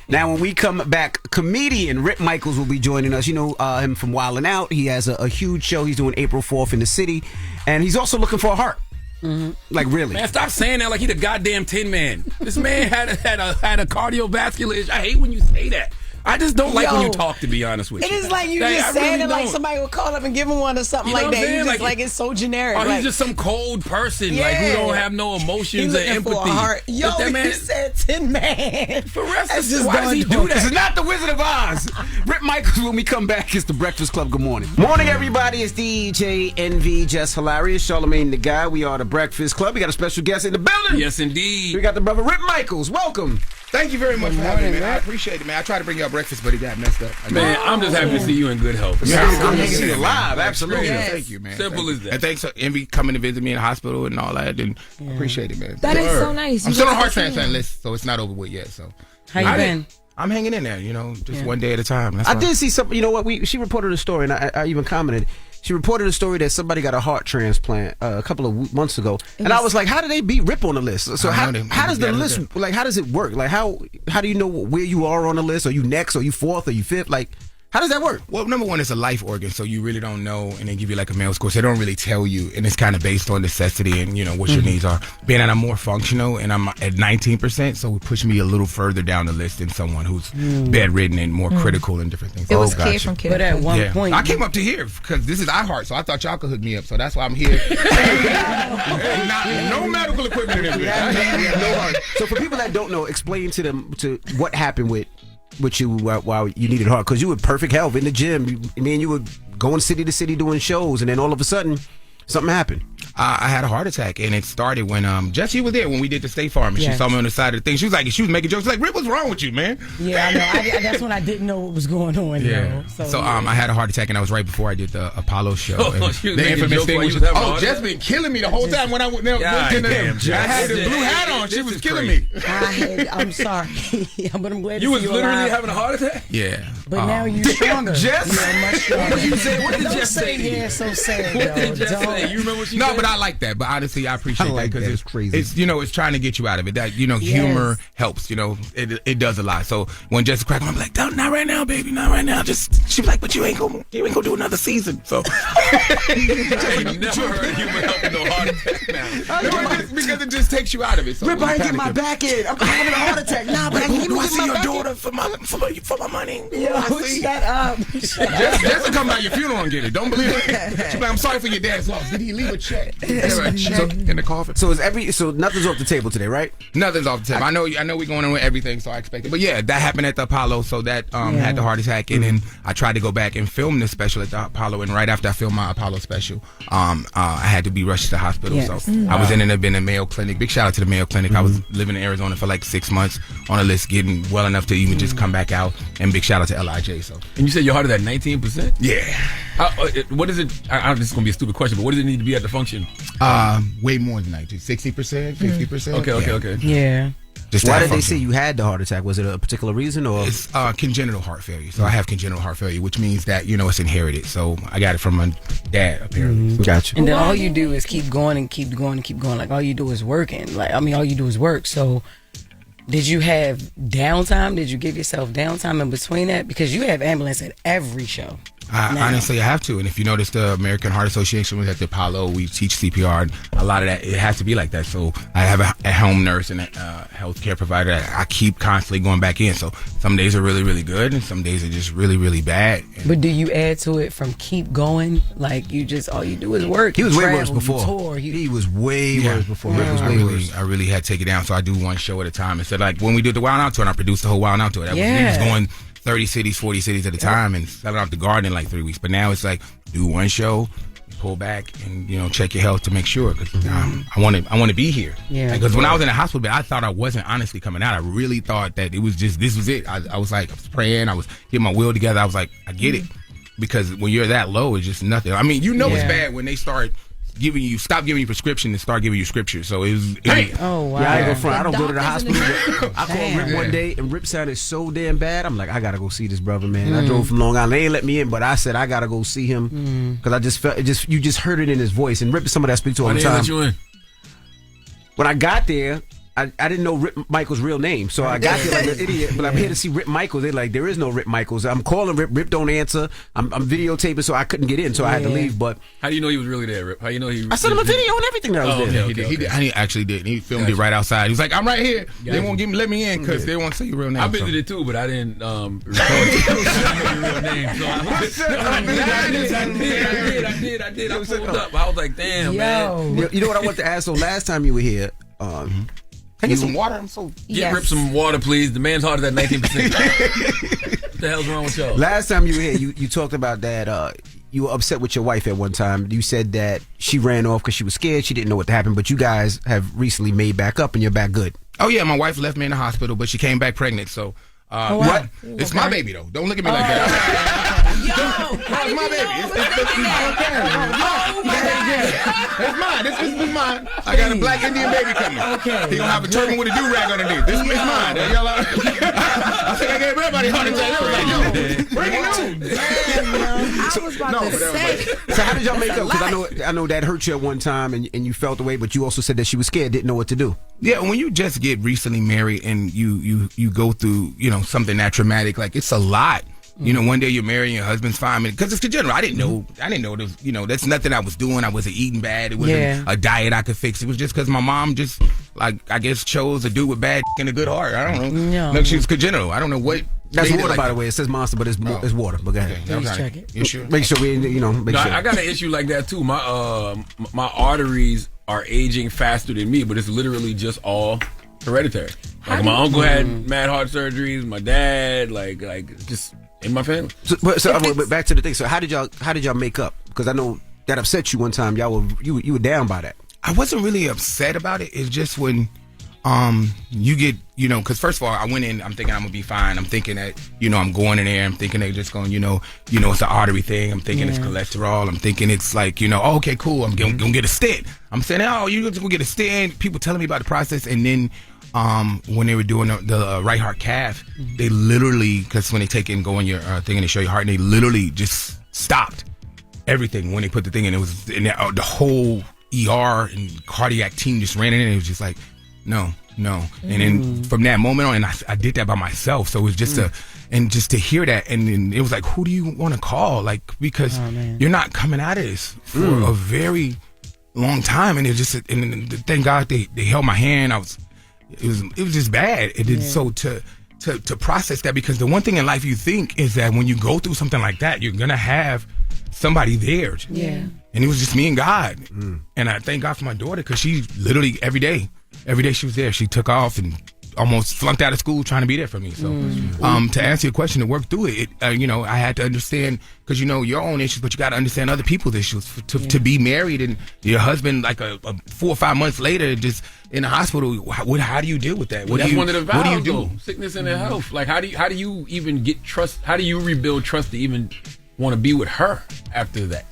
Now, when we come back, comedian Rip Micheals will be joining us. You know him from Wildin' Out. He has a huge show he's doing April 4th in the city. And he's also looking for a heart. Mm-hmm. Like, really. Man, stop saying that like he the goddamn Tin Man. This man had a cardiovascular issue. I hate when you say that. I just don't like when you talk, to be honest with you. It is like you just saying it like somebody would call up and give him one or something like that. You just like it's so generic. Or he's just some cold person like who don't have no emotions or empathy. Yo, that man said Tin Man. For rest That's just why does he do that? This is not the Wizard of Oz. Rip Micheals, when we come back, it's the Breakfast Club. Good morning. Morning, everybody. It's DJ NV, Jess Hilarious, Charlamagne the Guy. We are the Breakfast Club. We got a special guest in the building. Yes, indeed. We got the brother Rip Micheals. Welcome. Thank you very much for having me, man. I appreciate it, man. I tried to bring y'all breakfast, but it got messed up. Man, I'm just happy to see you in good health. Yeah, I'm to see you live. Absolutely. Yes. Thank you, man. Simple as that. And thanks for Envy coming to visit me in the hospital and all that. And I appreciate it, man. That is so nice. I'm still on heart transplant list, so it's not over with yet. So how you been? I'm hanging in there, just one day at a time. I did see something. You know what? She reported a story, and I even commented. She reported a story that somebody got a heart transplant a couple of months ago, and I was like, "How do they beat Rip on the list?" So how does the list like? How does it work? Like how do you know where you are on the list? Are you next? Are you fourth? Are you fifth? Like how does that work? Well, number one, it's a life organ, so you really don't know, and they give you like a mail score. So they don't really tell you, and it's kind of based on necessity and what your needs are. Being that I'm more functional and I'm at 19%, so it pushed me a little further down the list than someone who's bedridden and more critical and different things. It was kid from kid. But at one point, I came up to here because this is iHeart, so I thought y'all could hook me up. So that's why I'm here. No medical equipment in this. No heart. So for people that don't know, explain to them what happened with you while you needed heart, because you were perfect health in the gym. You were going city to city doing shows, and then all of a sudden something happened. I had a heart attack, and it started when Jess, she was there when we did the State Farm, and she saw me on the side of the thing. She was making jokes. She's like, Rip, what's wrong with you, man? Yeah, I know. That's when I didn't know what was going on. Yeah. So I had a heart attack, and that was right before I did the Apollo show. The infamous thing was, Jess been killing me the whole time when I went there. I had the blue hat on. She was killing me. I'm sorry, but I'm glad you was literally alive. having a heart attack. Yeah. But now you're stronger. Jess? Yeah, much stronger. What did Jess say? Yeah, so sad. What did Jess say? You remember what she said? No, but I like that. But honestly, I appreciate that because it's crazy. It's it's trying to get you out of it. That humor helps. It does a lot. So when Jess cracked, I'm like, not right now, baby, not right now. Just she was like, but you ain't gonna do another season. So I ain't never heard humor helping no heart attack now. Because it just takes you out of it. So Rip, I ain't get my back in. I'm having a heart attack. Nah, but I need to see your daughter for my money. Yo, shut up. Jess will come by your funeral and get it. Don't believe it. She's like, I'm sorry for your dad's loss. Did he leave a check? In the coffin. So nothing's off the table today, right? Nothing's off the table. I know we're going on with everything, so I expect it. But yeah, that happened at the Apollo, so that had the heart attack, and then I tried to go back and film this special at the Apollo, and right after I filmed my Apollo special, I had to be rushed to the hospital. Yes. So I was in a Mayo Clinic. Big shout out to the Mayo Clinic. I was living in Arizona for like 6 months on a list, getting well enough to even just come back out. And big shout out to LIJ. So. And you said your heart is at 19%? Yeah. What is it? This is going to be a stupid question, but what does it need to be at the function? Way more than 19. 60%, 50%. Okay. Yeah. Why did they say you had the heart attack? Was it a particular reason or? It's congenital heart failure. So I have congenital heart failure, which means that it's inherited. So I got it from my dad apparently. Gotcha. And then all you do is keep going and keep going and keep going. Like all you do is working. All you do is work. So did you have downtime? Did you give yourself downtime in between that? Because you have ambulance at every show. Honestly, I have to. And if you notice, the American Heart Association was at the Apollo. We teach CPR. And a lot of that, it has to be like that. So I have a home nurse and a healthcare provider that I keep constantly going back in. So some days are really, really good, and some days are just really, really bad. But do you add to it from keep going? Like all you do is work. He was way worse before. He was way worse before. Rick was way worse. I really had to take it down. So I do one show at a time. Instead, like when we did the Wild Out Tour, and I produced the whole Wild Out Tour. He was going 30 cities, 40 cities at a time and selling out the garden in like 3 weeks. But now it's like do one show, pull back, and check your health to make sure. Because I want to be here. Yeah. Because when I was in the hospital bed, I thought I wasn't honestly coming out. I really thought that it was just this was it. I was like, I was praying, I was getting my will together. I was like, I get it. Because when you're that low, it's just nothing. I mean, it's bad when they stop giving you prescription and start giving you scripture. So it was. Oh wow! Yeah, I ain't go front. I don't go to the hospital. I called Rip one day, and Rip sounded so damn bad. I'm like, I gotta go see this brother, man. I drove from Long Island. They ain't let me in, but I said I gotta go see him because I just felt you just heard it in his voice. And Rip is somebody I speak to all the time. Why didn't they let you in? When I got there, I didn't know Rip Michaels' real name, so I got there like an idiot. But I'm here to see Rip Michaels. They're like, there is no Rip Michaels. I'm calling Rip. Rip don't answer. I'm videotaping, so I couldn't get in, so I had to leave. But how do you know he was really there, Rip? How you know he? I sent him a video and everything that I was there. He did. He actually did. He filmed it right outside. He was like, I'm right here. They won't let me in because they won't say your real name. I visited it too, but I didn't record it. I didn't know your real name. I did. I pulled up. I was like, damn, man. You know what I want to ask? So last time you were here. Can I get some water? I'm so... Get Rip some water, please. The man's heart is at 19%. What the hell's wrong with y'all? Last time you were here, you talked about that you were upset with your wife at one time. You said that she ran off because she was scared. She didn't know what happened. But you guys have recently made back up and you're back good. Oh, yeah. My wife left me in the hospital, but she came back pregnant. So... what? It's my baby, though. Don't look at me like that. It's my baby. It's mine. This is mine. I got a black Indian baby coming. Okay. He gonna have a turban with a do-rag underneath. This is mine. I think I gave everybody a heart attack. They was like, yo, bring it on. I was about to say. So how did y'all make up? Because I know that hurt you at one time and you felt the way, but you also said that she was scared, didn't know what to do. Yeah, when you just get recently married and you go through, something that traumatic, like it's a lot. One day you're married and your husband's fine. Because it's general. I didn't know there was, that's nothing I was doing. I wasn't eating bad. It wasn't a diet I could fix. It was just because my mom just, I guess, chose a dude with bad and a good heart. I don't know. No. Look, she's congenital. I don't know what. That's water, by the way. It says monster, but it's water. But go ahead. Please check it. You sure? Make sure we, make sure. I got an issue like that, too. My arteries are aging faster than me, but it's literally just all hereditary. Like my uncle had mad heart surgeries. My dad, like just in my family. But back to the thing. So how did y'all make up? Because I know that upset you one time. You were down by that. I wasn't really upset about it. It's just when you get, because first of all, I went in, I'm thinking I'm gonna be fine. I'm thinking that, I'm going in there. I'm thinking they're just going, it's an artery thing. I'm thinking it's cholesterol. I'm thinking it's like, oh, okay, cool. I'm gonna get a stent. I'm saying, oh, you're just gonna get a stent. People telling me about the process, and then when they were doing the right heart cath, they literally, because when they take it and go in your thing and they show your heart, and they literally just stopped everything when they put the thing in. It was the whole ER and cardiac team just ran in, and it was just like, no. And then from that moment on, and I did that by myself. So it was just just to hear that, and then it was like, who do you want to call? Like, because you're not coming out of this for a very long time, and it just, and thank God they held my hand. It was just bad. It did so to process that, because the one thing in life you think is that when you go through something like that, you're gonna have somebody there. Yeah. And it was just me and God. And I thank God for my daughter, because she literally every day she was there. She took off and almost flunked out of school trying to be there for me. So, to answer your question, to work through it, I had to understand, because your own issues, but you got to understand other people's issues. To be married and your husband, like a 4 or 5 months later, just in the hospital, how do you deal with that? That's one of the vows, what do you do? Sickness and health. Like, how do you even get trust? How do you rebuild trust to even want to be with her after that?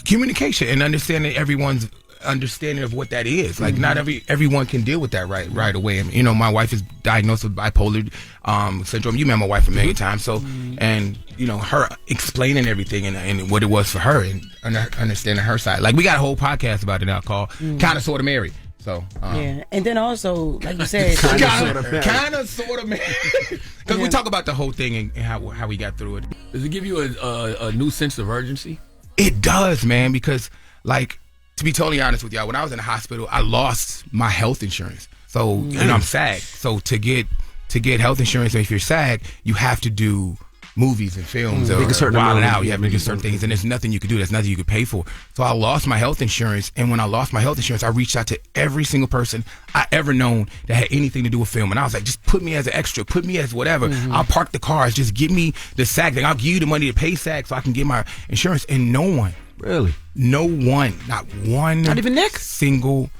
Communication and understanding everyone's understanding of what that is. Like, not everyone can deal with that right away. I mean, my wife is diagnosed with bipolar syndrome. You met my wife a million times. So, and her explaining everything and what it was for her and understanding her side. Like, we got a whole podcast about it now called Kinda Sorta Married. So and then also, like you said, kind of sort of married. Because we talk about the whole thing and how we got through it. Does it give you a new sense of urgency? It does, man. Because, like, to be totally honest with y'all, when I was in the hospital, I lost my health insurance. So, and I'm SAG. So to get health insurance, if you're SAG, you have to do movies and films or wilding out. You have to do certain things, and there's nothing you could do. There's nothing you could pay for. So I lost my health insurance, and when I lost my health insurance, I reached out to every single person I ever known that had anything to do with film, and I was like, just put me as an extra, put me as whatever. I'll park the cars, just give me the SAG thing. I'll give you the money to pay SAG so I can get my insurance. And no one, really, not one, not even Nick, single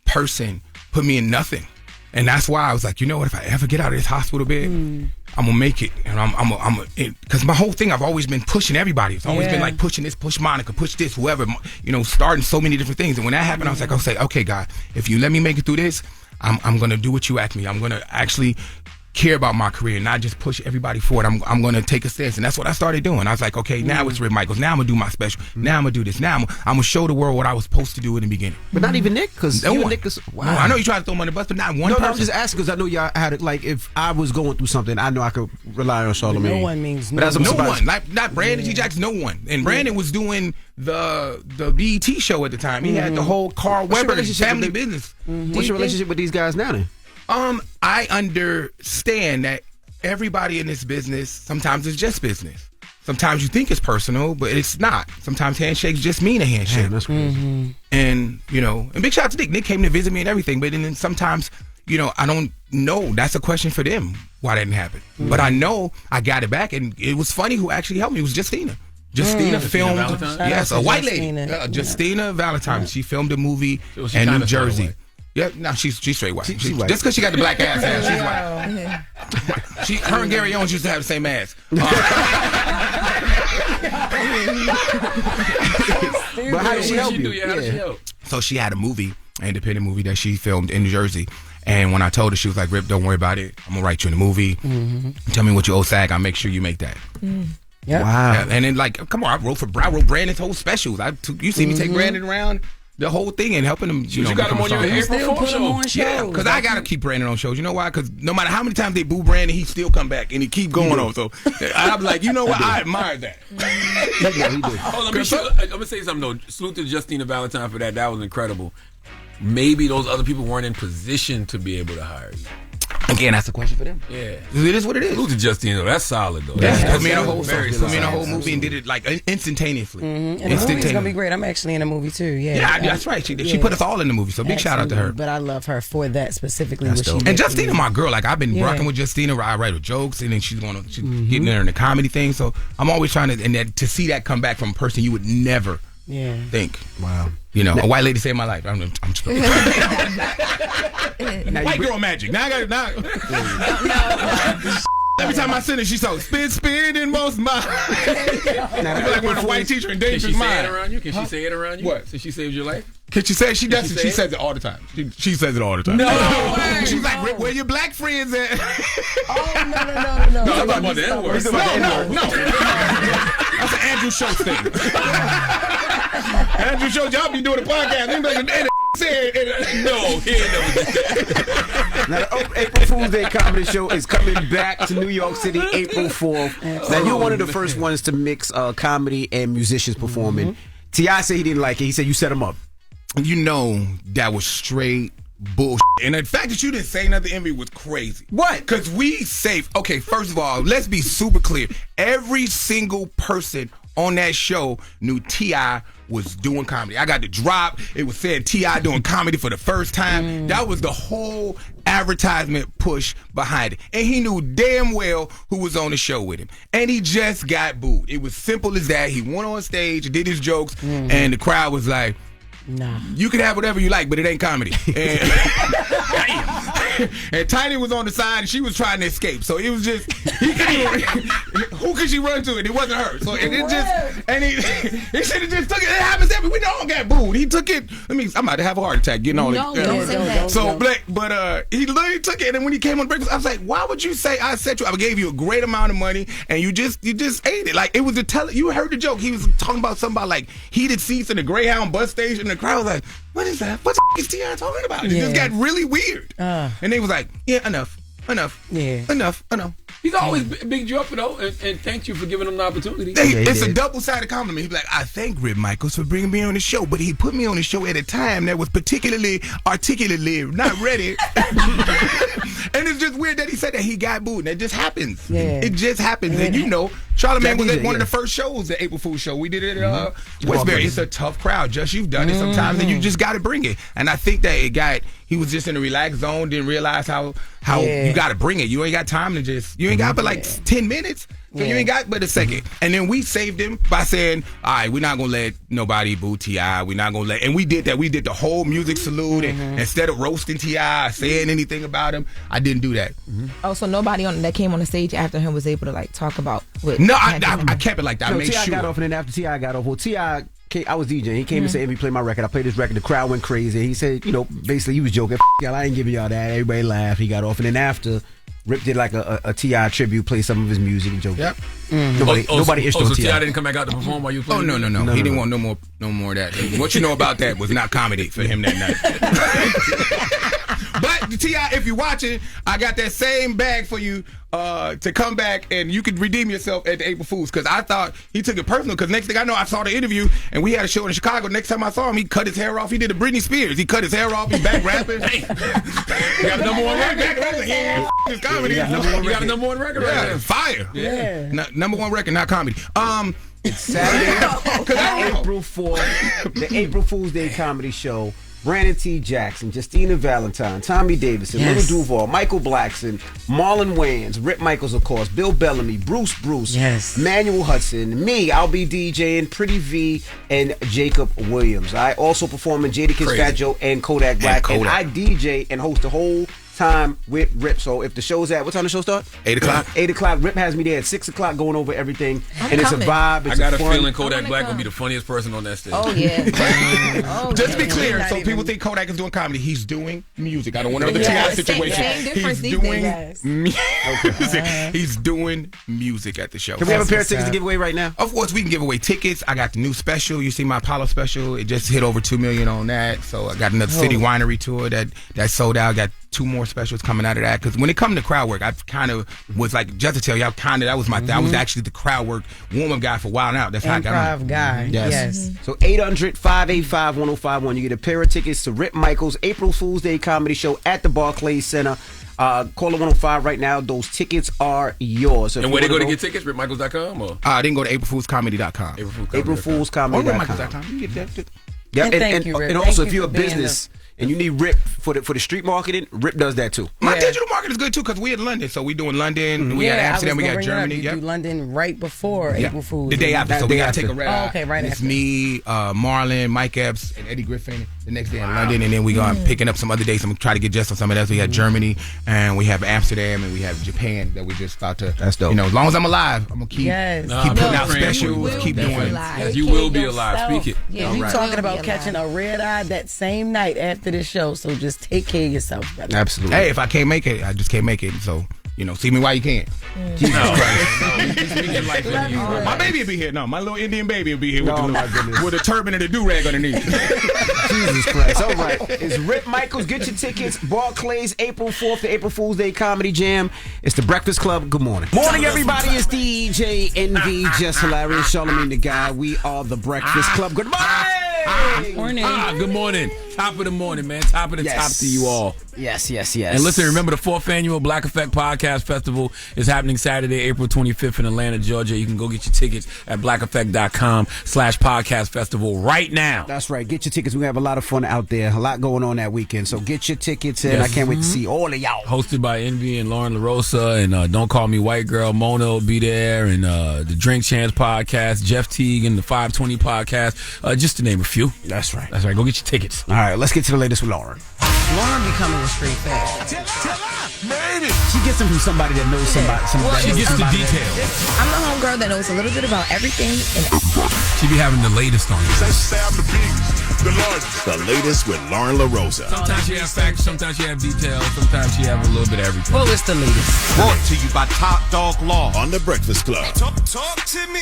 person put me in nothing. And that's why I was like, you know what? If I ever get out of this hospital bed, I'm gonna make it. And I'm because my whole thing, I've always been pushing everybody. It's always been like pushing this, push Monica, push this, whoever. Starting so many different things. And when that happened, I was like, I'll say, okay, God, if you let me make it through this, I'm gonna do what you ask me. I'm gonna actually care about my career and not just push everybody forward. I'm going to take a stance, and that's what I started doing. I was like, okay, now it's Rip Michaels. Now I'm going to do my special. Now I'm going to do this. Now I'm going to show the world what I was supposed to do in the beginning. But not even Nick, because Nick is, wow. No, I know you tried to throw him on the bus, but not one person. I'm just asking because I know y'all had it. Like, if I was going through something, I know I could rely on Charlamagne. No one means no one. Like, not Brandon G. Jackson, no one. And Brandon was doing the BET show at the time. He had the whole Carl Weber family business. What's your relationship with these guys now then? I understand that everybody in this business, sometimes it's just business. Sometimes you think it's personal, but it's not. Sometimes handshakes just mean a handshake. Man, that's crazy. And, and big shout out to Nick. Nick came to visit me and everything, but then sometimes, I don't know. That's a question for them, why that didn't happen. But I know I got it back, and it was funny who actually helped me. It was Justina. Justina filmed, yes, a white lady. Justina Valentine. She filmed a movie in New Jersey. Yeah, no, she's straight white. She's white. Just because she got the black ass, she's white. Her and Gary Owens used to have the same ass. But how did she help you? How did she help? So she had a movie, an independent movie that she filmed in New Jersey. And when I told her, she was like, Rip, don't worry about it. I'm going to write you in the movie. Tell me what you owe SAG. I'll make sure you make that. Yeah. Wow. Yeah, and then, like, come on, I wrote Brandon's whole specials. You see me take Brandon around the whole thing and helping him. You got him on your April Fool's show. Yeah, because I gotta keep Brandon on shows. You know why? Because no matter how many times they boo Brandon, he still come back and he keep going on. So I'm like, you know what? I admire that. I'm gonna say something though. Salute to Justina Valentine for that. That was incredible. Maybe those other people weren't in position to be able to hire you. Again, that's a question for them. Yeah, it is what it is. Salute to Justina. That's solid though. Yeah, put me in a whole movie and did it like instantaneously. And the movie's gonna be great. I'm actually in a movie too. Yeah, that's right. She put us all in the movie. So big shout out to her. But I love her for that specifically. And Justina, my girl. Like I've been rocking with Justina. I write her jokes, and then she's getting there in the comedy thing. So I'm always trying to see that come back from a person you would never think. Wow. A white lady saved my life. I'm just white girl magic. Now I got it. Every time I send it, she's so spin in most minds. Like when a white teacher in Dangerous Mind. Can she say it around you? What? So she saved your life? Can she say it? She does it. She says it all the time. She says it all the time. No. She's like, where your black friends at? Oh, no. No, I'm talking about the N-word. No. That's an Andrew Schultz thing. Andrew Schultz, y'all be doing a podcast. They be like, no, he ain't never did that. Now, the April Fool's Day comedy show is coming back to New York City April 4th. Now, you're one of the first ones to mix comedy and musicians performing. T.I. said he didn't like it. He said you set him up. That was straight bullshit. And the fact that you didn't say nothing in me was crazy. What? Because we safe. Okay, first of all, let's be super clear. Every single person on that show knew T.I. was doing comedy. I got the drop. It was said T.I. doing comedy for the first time. That was the whole advertisement push behind it. And he knew damn well who was on the show with him. And he just got booed. It was simple as that. He went on stage, did his jokes, and the crowd was like, nah. You can have whatever you like, but it ain't comedy. And, and Tiny was on the side, and she was trying to escape. So it was just, who could she run to? And it wasn't her. So it just, and he should have just took it. It happens every. We all got booed. He took it. I'm about to have a heart attack getting all No, it. don't say that. So, but he literally took it, and when he came on the breakfast, I was like, why would you say I set you? I gave you a great amount of money, and you just ate it. Like it was you heard the joke. He was talking about something about like heated seats in the Greyhound bus station. And the crowd was like, what is that? What the is T.I. talking about? It just got really weird. And they was like, yeah, enough. Yeah. Enough. He's always bigged you up, though, and thanked you for giving him the opportunity. It's a double-sided compliment. He'd be like, I thank Rip Micheals for bringing me on the show, but he put me on the show at a time that was particularly articulately not ready. And it's just weird that he said that he got booed. And it just happens. Yeah. It just happens. And Charlamagne was at one of the first shows, the April Fool's show. We did it at Westbury. It's a tough crowd. Just you've done it sometimes, and you just got to bring it. And I think that he was just in a relaxed zone, didn't realize how you got to bring it. You ain't got time to you ain't got but like 10 minutes. So you ain't got but a second. And then we saved him by saying, all right, we're not going to let nobody boo T.I. We're not going to let, and we did that. We did the whole music salute. And instead of roasting T.I. or saying anything about him, I didn't do that. Oh, so nobody that came on the stage after him was able to like talk about what? No, I kept it like that. I made T.I. sure. got off, and then after T.I. got off, T.I. I was DJing. He came and said, "Every play my record." I played this record. The crowd went crazy. He said, basically he was joking. Y'all, I ain't giving y'all that. Everybody laughed. He got off, and then after, Rip did like a T.I. tribute, play some of his music and joke. Yep. Nobody issued on T.I. didn't come back out to perform while you played? Oh no. He didn't want no more of that. What you know about that was not comedy for him that night. But T.I., if you're watching, I got that same bag for you to come back and you could redeem yourself at the April Fools, because I thought he took it personal, because next thing I know, I saw the interview and we had a show in Chicago. Next time I saw him, he cut his hair off. He did a Britney Spears. He cut his hair off. He's back rapping. He got number one record. His comedy. You got a number one record right there. Fire. Yeah. Number one record, not comedy. It's Saturday, April 4th, the April Fool's Day comedy show. Brandon T. Jackson, Justina Valentine, Tommy Davidson, Little Duval, Michael Blackson, Marlon Wayans, Rip Micheals, of course, Bill Bellamy, Bruce, Manuel Hudson, me, I'll be DJing, Pretty V, and Jacob Williams. I also perform in Jadakiss, Fat Joe, and Kodak Black, and I DJ and host the whole time with Rip. So if the show's at, what time the show start? 8 o'clock. 8 o'clock. Rip has me there at 6 o'clock going over everything. And it's a vibe. It's I got a fun. feeling Kodak Black will be the funniest person on that stage. Oh, yeah. Just to be clear, so people think Kodak is doing comedy. He's doing music. I don't want another T.I. situation. Difference He's doing music. He's doing music at the show. Can we have a pair of tickets to give away right now? Of course, we can give away tickets. I got the new special. You see my Apollo special. It just hit over 2 million on that. So I got another city winery tour that sold out. Got 2 more specials coming out of that, because when it comes to crowd work, I kind of was like, just to tell you, that was my thing. I was actually the crowd work warm-up guy for a while now. That's how I got on. Improv guy. Yes. So 800-585-1051. You get a pair of tickets to Rip Micheals' April Fool's Day comedy show at the Barclays Center. Caller 105 right now. Those tickets are yours. So and where they go to get tickets? RipMicheals.com? Or? They can go to AprilFoolsComedy.com. AprilFoolsComedy.com. Or RipMicheals.com. You can get that. Yep. Thank you, Rip. And also, if you're a business and you need Rip for the street marketing, Rip does that too. My digital market is good too, because we in London, so we doing London. We got Amsterdam, we got Germany. You do London right before April Fool's. The day after, so we got to take a ride. Oh, okay, right after. It's after. me, Marlon, Mike Epps, and Eddie Griffin the next day in London, and then we going picking up some other days. I'm gonna try to get Jess on some of that. So we got Germany, and we have Amsterdam, and we have Japan that we just about to. That's dope. As long as I'm alive, I'm gonna keep putting out specials, keep doing it. Yes, you will be alive. Speak it. Yeah, we talking about catching a red eye that same night after this show, so just take care of yourself, brother. Absolutely. Hey, if I can't make it, I just can't make it. So, see me while you can. Jesus Christ. My baby will be here. No, my little Indian baby will be here with a turban and a do-rag underneath. Jesus Christ. All right. It's Rip Micheals. Get your tickets. Barclays, April 4th, the April Fool's Day Comedy Jam. It's the Breakfast Club. Good morning. Morning, everybody. It's DJ NV, Jess Hilarious, Charlamagne the Guy. We are the Breakfast Club. Good morning. Morning. Good morning. Top of the morning, man. Top of the top to you all. Yes. And listen, remember the 4th annual Black Effect Podcast Festival is happening Saturday, April 25th in Atlanta, Georgia. You can go get your tickets at blackeffect.com/podcast festival right now. That's right. Get your tickets. We have a lot of fun out there. A lot going on that weekend. So get your tickets in. Yes. I can't wait to see all of y'all. Hosted by Envy and Loren LoRosa, and Don't Call Me White Girl. Mona will be there, and the Drink Chance Podcast, Jeff Teague and the 520 Podcast, just to name a few. That's right. Go get your tickets. All right, let's get to the latest with Loren. Lauren becoming a straight fast. She gets them from somebody that knows somebody. She gets the details. I'm the homegirl that knows a little bit about everything and everybody. She be having the latest on you. The latest with Loren LoRosa. Sometimes she have facts, sometimes she have details, sometimes she have a little bit of everything. Well, it's the latest. Brought to you by Top Dog Law on The Breakfast Club. Talk to me.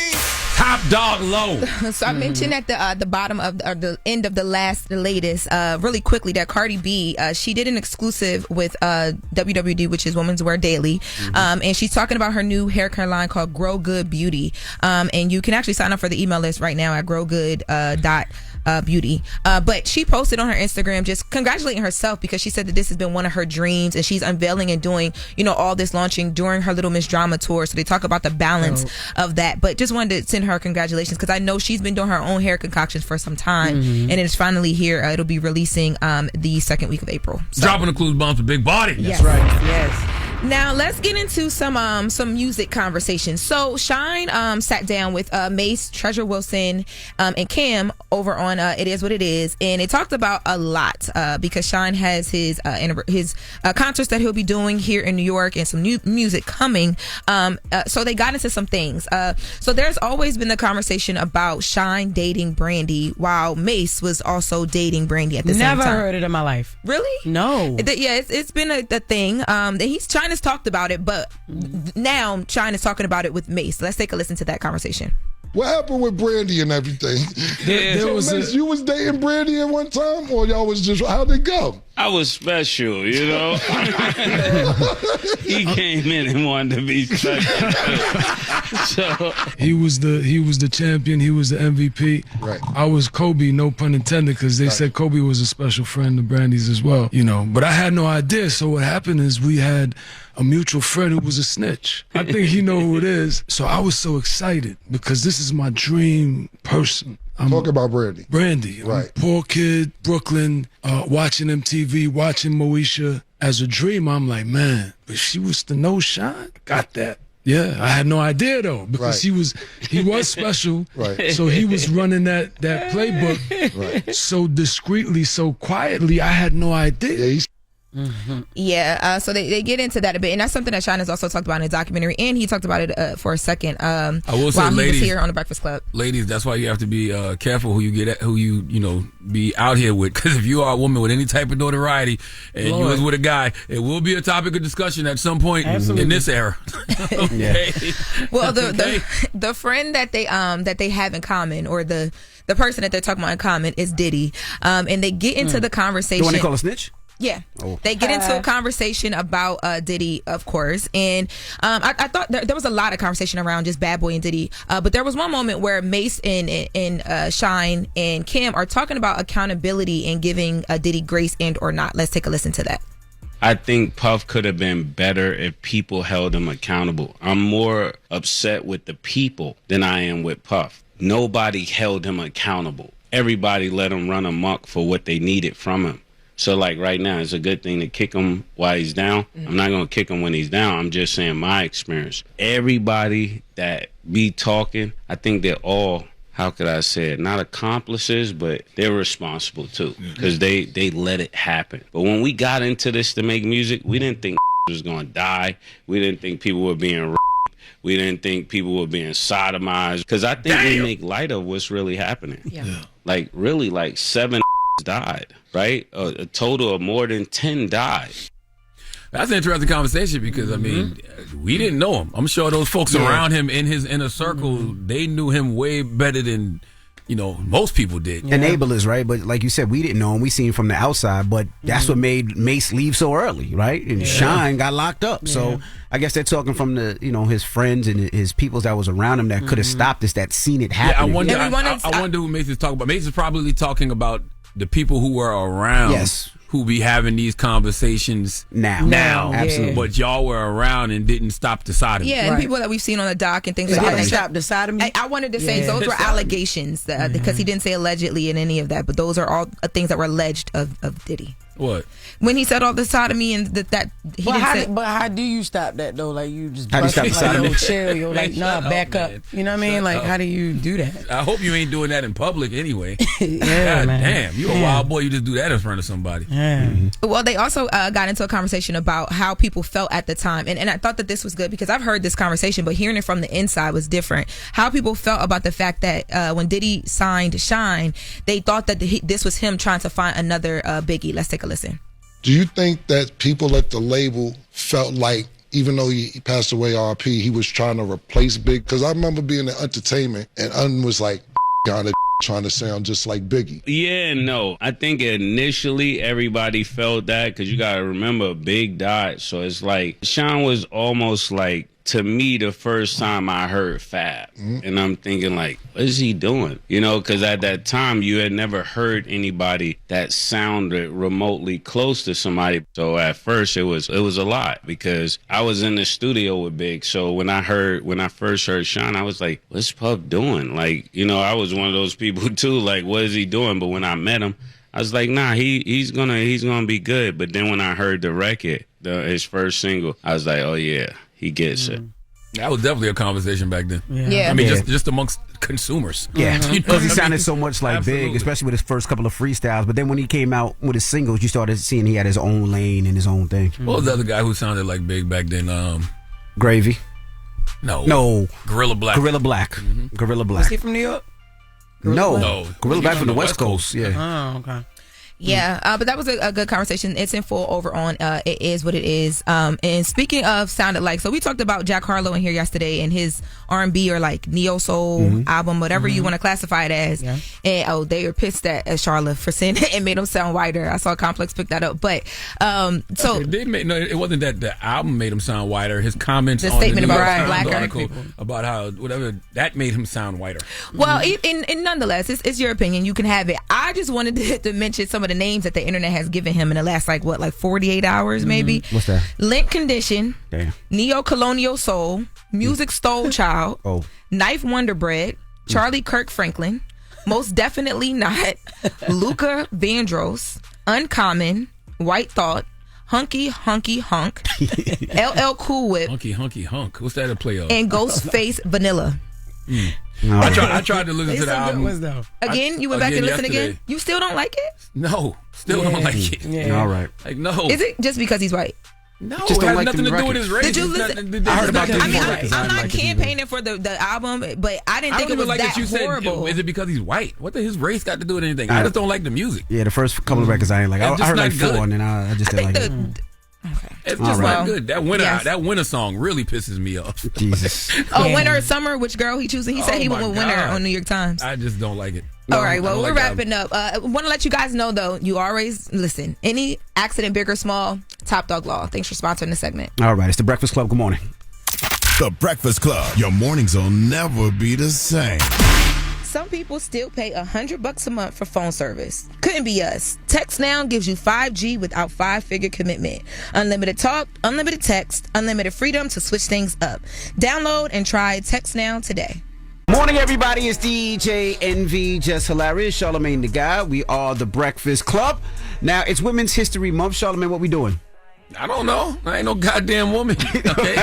Top Dog Law. So I mentioned at the bottom of the end of the latest, really quickly, that Cardi B, she did an exclusive with WWD, which is Women's Wear Daily, and she's talking about her new hair care line called Grow Good Beauty, and you can actually sign up for the email list right now at growgood.beauty. But she posted on her Instagram just congratulating herself because she said that this has been one of her dreams, and she's unveiling and doing all this launching during her Little Miss Drama tour. So they talk about the balance of that, but just wanted to send her congratulations because I know she's been doing her own hair concoctions for some time, and it's finally here. It'll be releasing the second week of April. So. Dropping the clues bombs with big body. Yes. That's right. Yes. Now let's get into some music conversations. So Shine sat down with Mace, Treasure Wilson, and Cam over on It Is What It Is, and they talked about a lot because Shine has his concerts that he'll be doing here in New York and some new music coming. So they got into some things. So there's always been the conversation about Shine dating Brandy while Mace was also dating Brandy at the same time. Never heard it in my life. Really? No. It's been a thing. Shine has talked about it, but now Shine is talking about it with Mace. Let's take a listen to that conversation. What happened with Brandy and everything? Mace, you was dating Brandy at one time, or y'all was just, how'd it go? I was special, He came in and wanted to be special. So he was the champion. He was the MVP. Right. I was Kobe, no pun intended, because they said Kobe was a special friend of Brandy's as well. But I had no idea. So what happened is we had a mutual friend who was a snitch. I think he know who it is. So I was so excited because this is my dream person. Talk about Brandy. Brandy, right? Poor kid, Brooklyn, watching MTV, watching Moesha. As a dream, I'm like, man, but she was the no Shine. Got that. Yeah, I had no idea though because he was special. Right. So he was running that playbook so discreetly, so quietly. I had no idea. Yeah, so they get into that a bit, and that's something that Shine has also talked about in the documentary, and he talked about it for a second. I will say, while ladies, he was here on the Breakfast Club. Ladies, that's why you have to be careful who you be out here with, because if you are a woman with any type of notoriety and you was with a guy, it will be a topic of discussion at some point in this era. Okay. Well, the friend that they have in common, or the person that they're talking about in common, is Diddy, and they get into the conversation. The one they call a snitch? Yeah. Oh. They get into a conversation about Diddy, of course, and I thought there was a lot of conversation around just Bad Boy and Diddy, but there was one moment where Mace and Shine and Kim are talking about accountability and giving Diddy grace and or not. Let's take a listen to that. I think Puff could have been better if people held him accountable. I'm more upset with the people than I am with Puff. Nobody held him accountable. Everybody let him run amok for what they needed from him. So, like, right now, it's a good thing to kick him while he's down. I'm not going to kick him when he's down. I'm just saying my experience. Everybody that be talking, I think they're all, how could I say it, not accomplices, but they're responsible, too, because they let it happen. But when we got into this to make music, we didn't think was going to die. We didn't think people were being raped. We didn't think people were being sodomized. Because I think we make light of what's really happening. Yeah. Like, really, like 7 died, right? A total of more than 10 died. That's an interesting conversation because, I mean, we didn't know him. I'm sure those folks around him in his inner circle, they knew him way better than most people did. Enablers, right? But like you said, we didn't know him. We seen him from the outside, but that's what made Mace leave so early, right? And Shine got locked up. So I guess they're talking from the, his friends and his people that was around him that could have stopped this, that seen it happen. I wonder who Mace is talking about. Mace is probably talking about the people who were around. Yes. Who be having these conversations now. Absolutely. But y'all were around and didn't stop the sodomy. Yeah, and people that we've seen on the dock and things like that. Stop the sodomy. I wanted to say those were allegations because he didn't say allegedly in any of that, but those are all things that were alleged of Diddy. What? When he said all the sodomy and that he didn't say. But how do you stop that though? Like you just how do you stop the sodomy? Chill, back up. You know what I mean? Like how do you do that? I hope you ain't doing that in public anyway. Yeah, God man. damn, you a wild boy. You just do that in front of somebody. Yeah. Well, they also got into a conversation about how people felt at the time, and I thought that this was good because I've heard this conversation, but hearing it from the inside was different. How people felt about the fact that when Diddy signed Shine, they thought that this was him trying to find another Biggie. Let's take a listen. Do you think that people at the label felt like, even though he passed away, RP, he was trying to replace Big? Because I remember being in entertainment and Un was like, kind of trying to sound just like Biggie. Yeah, no. I think initially everybody felt that because you got to remember Big died. So it's like Sean was almost like, to me, the first time I heard Fab. And I'm thinking like, what is he doing? Because at that time you had never heard anybody that sounded remotely close to somebody. So at first it was a lot because I was in the studio with Big. So when I first heard Sean, I was like, what's Puff doing? Like, I was one of those people too, like, what is he doing? But when I met him, I was like, nah, he's gonna be good. But then when I heard the record, his first single, I was like, oh yeah, he gets it. That was definitely a conversation back then. Yeah. I mean, just amongst consumers. Yeah, because he sounded so much like Big, especially with his first couple of freestyles. But then when he came out with his singles, you started seeing he had his own lane and his own thing. What was the other guy who sounded like Big back then? Gravy. No. Gorilla Black. Gorilla Black. Gorilla Black. Was he from New York? No. Gorilla Black from the West Coast. Yeah. Oh, okay. Yeah, but that was a good conversation. It's in full over on It Is What It Is. And speaking of sounded like, so we talked about Jack Harlow in here yesterday and his R&B or like neo soul album, whatever you want to classify it as. Yeah. And they were pissed at Charlotte for saying it made him sound whiter. I saw Complex pick that up, but so it wasn't that the album made him sound whiter. His comments, the on statement the about black article about how whatever that made him sound whiter. Well, in nonetheless, it's your opinion. You can have it. I just wanted to mention some of the names that the internet has given him in the last 48 hours maybe. What's that? Link Condition. Damn. Neo-colonial soul. Music Stole Child. Knife Wonder Bread. Charlie Kirk Franklin. Most Definitely Not. Luca Vandross. Uncommon. White Thought. Hunky Hunky Hunk. LL Cool Whip. Hunky Hunky Hunk. What's that a play of? And Ghostface Vanilla. No. I tried to listen to the album. Again, you went back and listened again? You still don't like it? No. Still don't like it. Yeah. All right. Like, no. Is it just because he's white? No, just it has like nothing to do with his race. Did you listen? I heard about this. I'm not campaigning for the album, but I didn't think it was that horrible. Is it because he's white? What does his race got to do with anything? I just don't like the music. Yeah, the first couple of records I ain't like. I heard like 4 and then I just didn't like it. It's just not good. That winter song really pisses me off. Jesus. Winter or summer? Which girl he choosing? He said he went with winter on New York Times. I just don't like it. All right, well, we're wrapping up. Want to let you guys know, though, you always listen. Any accident, big or small, Top Dog Law. Thanks for sponsoring the segment. All right, it's The Breakfast Club. Good morning. The Breakfast Club. Your mornings will never be the same. Some people still pay $100 a month for phone service. Couldn't be us. Text Now gives you 5G without 5-figure commitment. Unlimited talk, unlimited text, unlimited freedom to switch things up. Download and try Text Now today. Morning, everybody. It's DJ NV, Jess Hilarious, Charlamagne the Guy. We are The Breakfast Club. Now, it's Women's History Month. Charlamagne, what we doing? I don't know. I ain't no goddamn woman. Okay,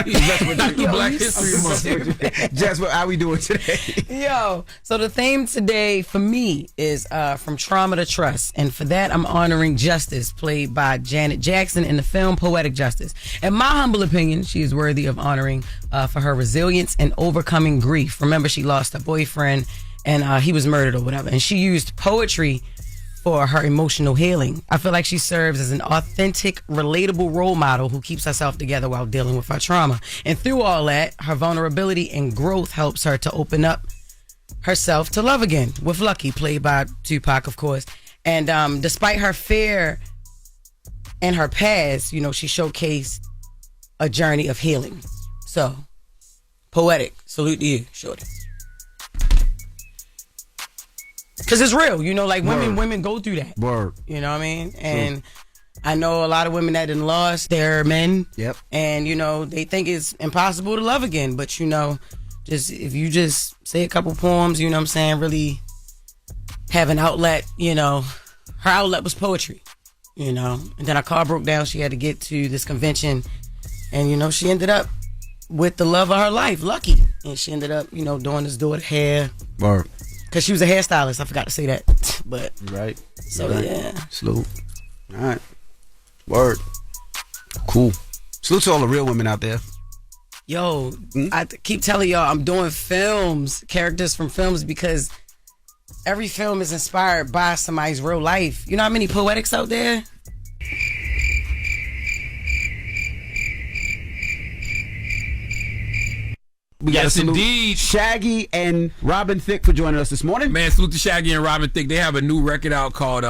Black History Month. Jess, how we doing today? Yo, so the theme today for me is From Trauma to Trust, and for that I'm honoring Justice, played by Janet Jackson in the film Poetic Justice. In my humble opinion, she is worthy of honoring for her resilience and overcoming grief. Remember, she lost her boyfriend and he was murdered or whatever, and she used poetry for her emotional healing. I feel like she serves as an authentic, relatable role model who keeps herself together while dealing with her trauma. And through all that, her vulnerability and growth helps her to open up herself to love again with Lucky, played by Tupac, of course. And despite her fear and her past, you know, she showcased a journey of healing. So, poetic. Salute to you, shorty. Because it's real, you know, like women go through that. Word. You know what I mean? And I know a lot of women that done lost their men. Yep. And, you know, they think it's impossible to love again. But, you know, just if you just say a couple poems, you know what I'm saying, really have an outlet, you know. Her outlet was poetry, you know. And then her car broke down. She had to get to this convention. And, you know, she ended up with the love of her life, Lucky. And she ended up, you know, doing his daughter hair. Word. Because she was a hairstylist. I forgot to say that. But right. So, right. yeah. Salute. All right. Word. Cool. Salute to all the real women out there. Yo, I keep telling y'all I'm doing films, characters from films, because every film is inspired by somebody's real life. You know how many poetics out there? We yes, salute indeed. Shaggy and Robin Thicke for joining us this morning. Man, salute to Shaggy and Robin Thicke. They have a new record out called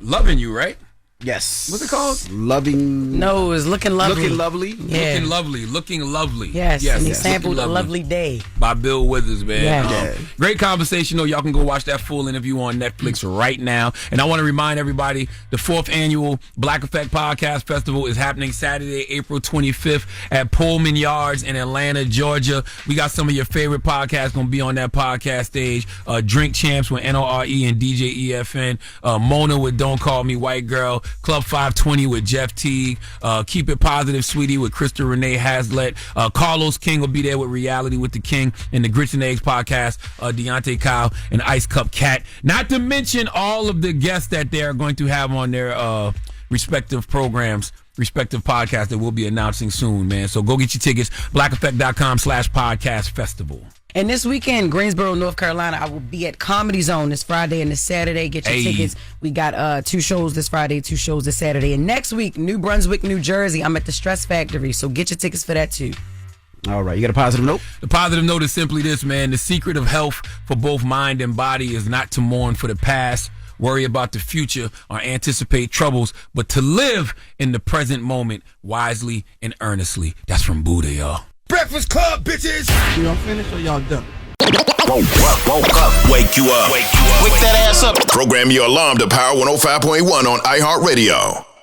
Loving You, right? Yes. What's it called? Loving. No, it's Looking Lovely. Looking Lovely. Yeah. Looking Lovely. Looking Lovely. Yes. And he sampled Looking A Lovely Day by Bill Withers, man. Yeah. Great conversation, though. Y'all can go watch that full interview on Netflix right now. And I want to remind everybody, the 4th annual Black Effect Podcast Festival is happening Saturday, April 25th at Pullman Yards in Atlanta, Georgia. We got some of your favorite podcasts going to be on that podcast stage. Drink Champs with NORE and DJ EFN. Mona with Don't Call Me White Girl. Club 520 with Jeff Teague. Keep It Positive, Sweetie with Krista Renee Hazlett. Carlos King will be there with Reality with the King and the Grits and Eggs podcast. Deontay Kyle and Ice Cup Cat. Not to mention all of the guests that they are going to have on their respective programs, respective podcasts that we'll be announcing soon, man. So go get your tickets. blackeffect.com/podcast festival. And this weekend, Greensboro, North Carolina, I will be at Comedy Zone this Friday and this Saturday. Get your tickets. We got 2 shows this Friday, 2 shows this Saturday. And next week, New Brunswick, New Jersey, I'm at the Stress Factory. So get your tickets for that too. All right. You got a positive note? The positive note is simply this, man. The secret of health for both mind and body is not to mourn for the past, worry about the future, or anticipate troubles, but to live in the present moment wisely and earnestly. That's from Buddha, y'all. Breakfast Club, bitches! Y'all finished or y'all done? Woke up. Wake you up. Wake that ass up. Program your alarm to Power 105.1 on iHeartRadio.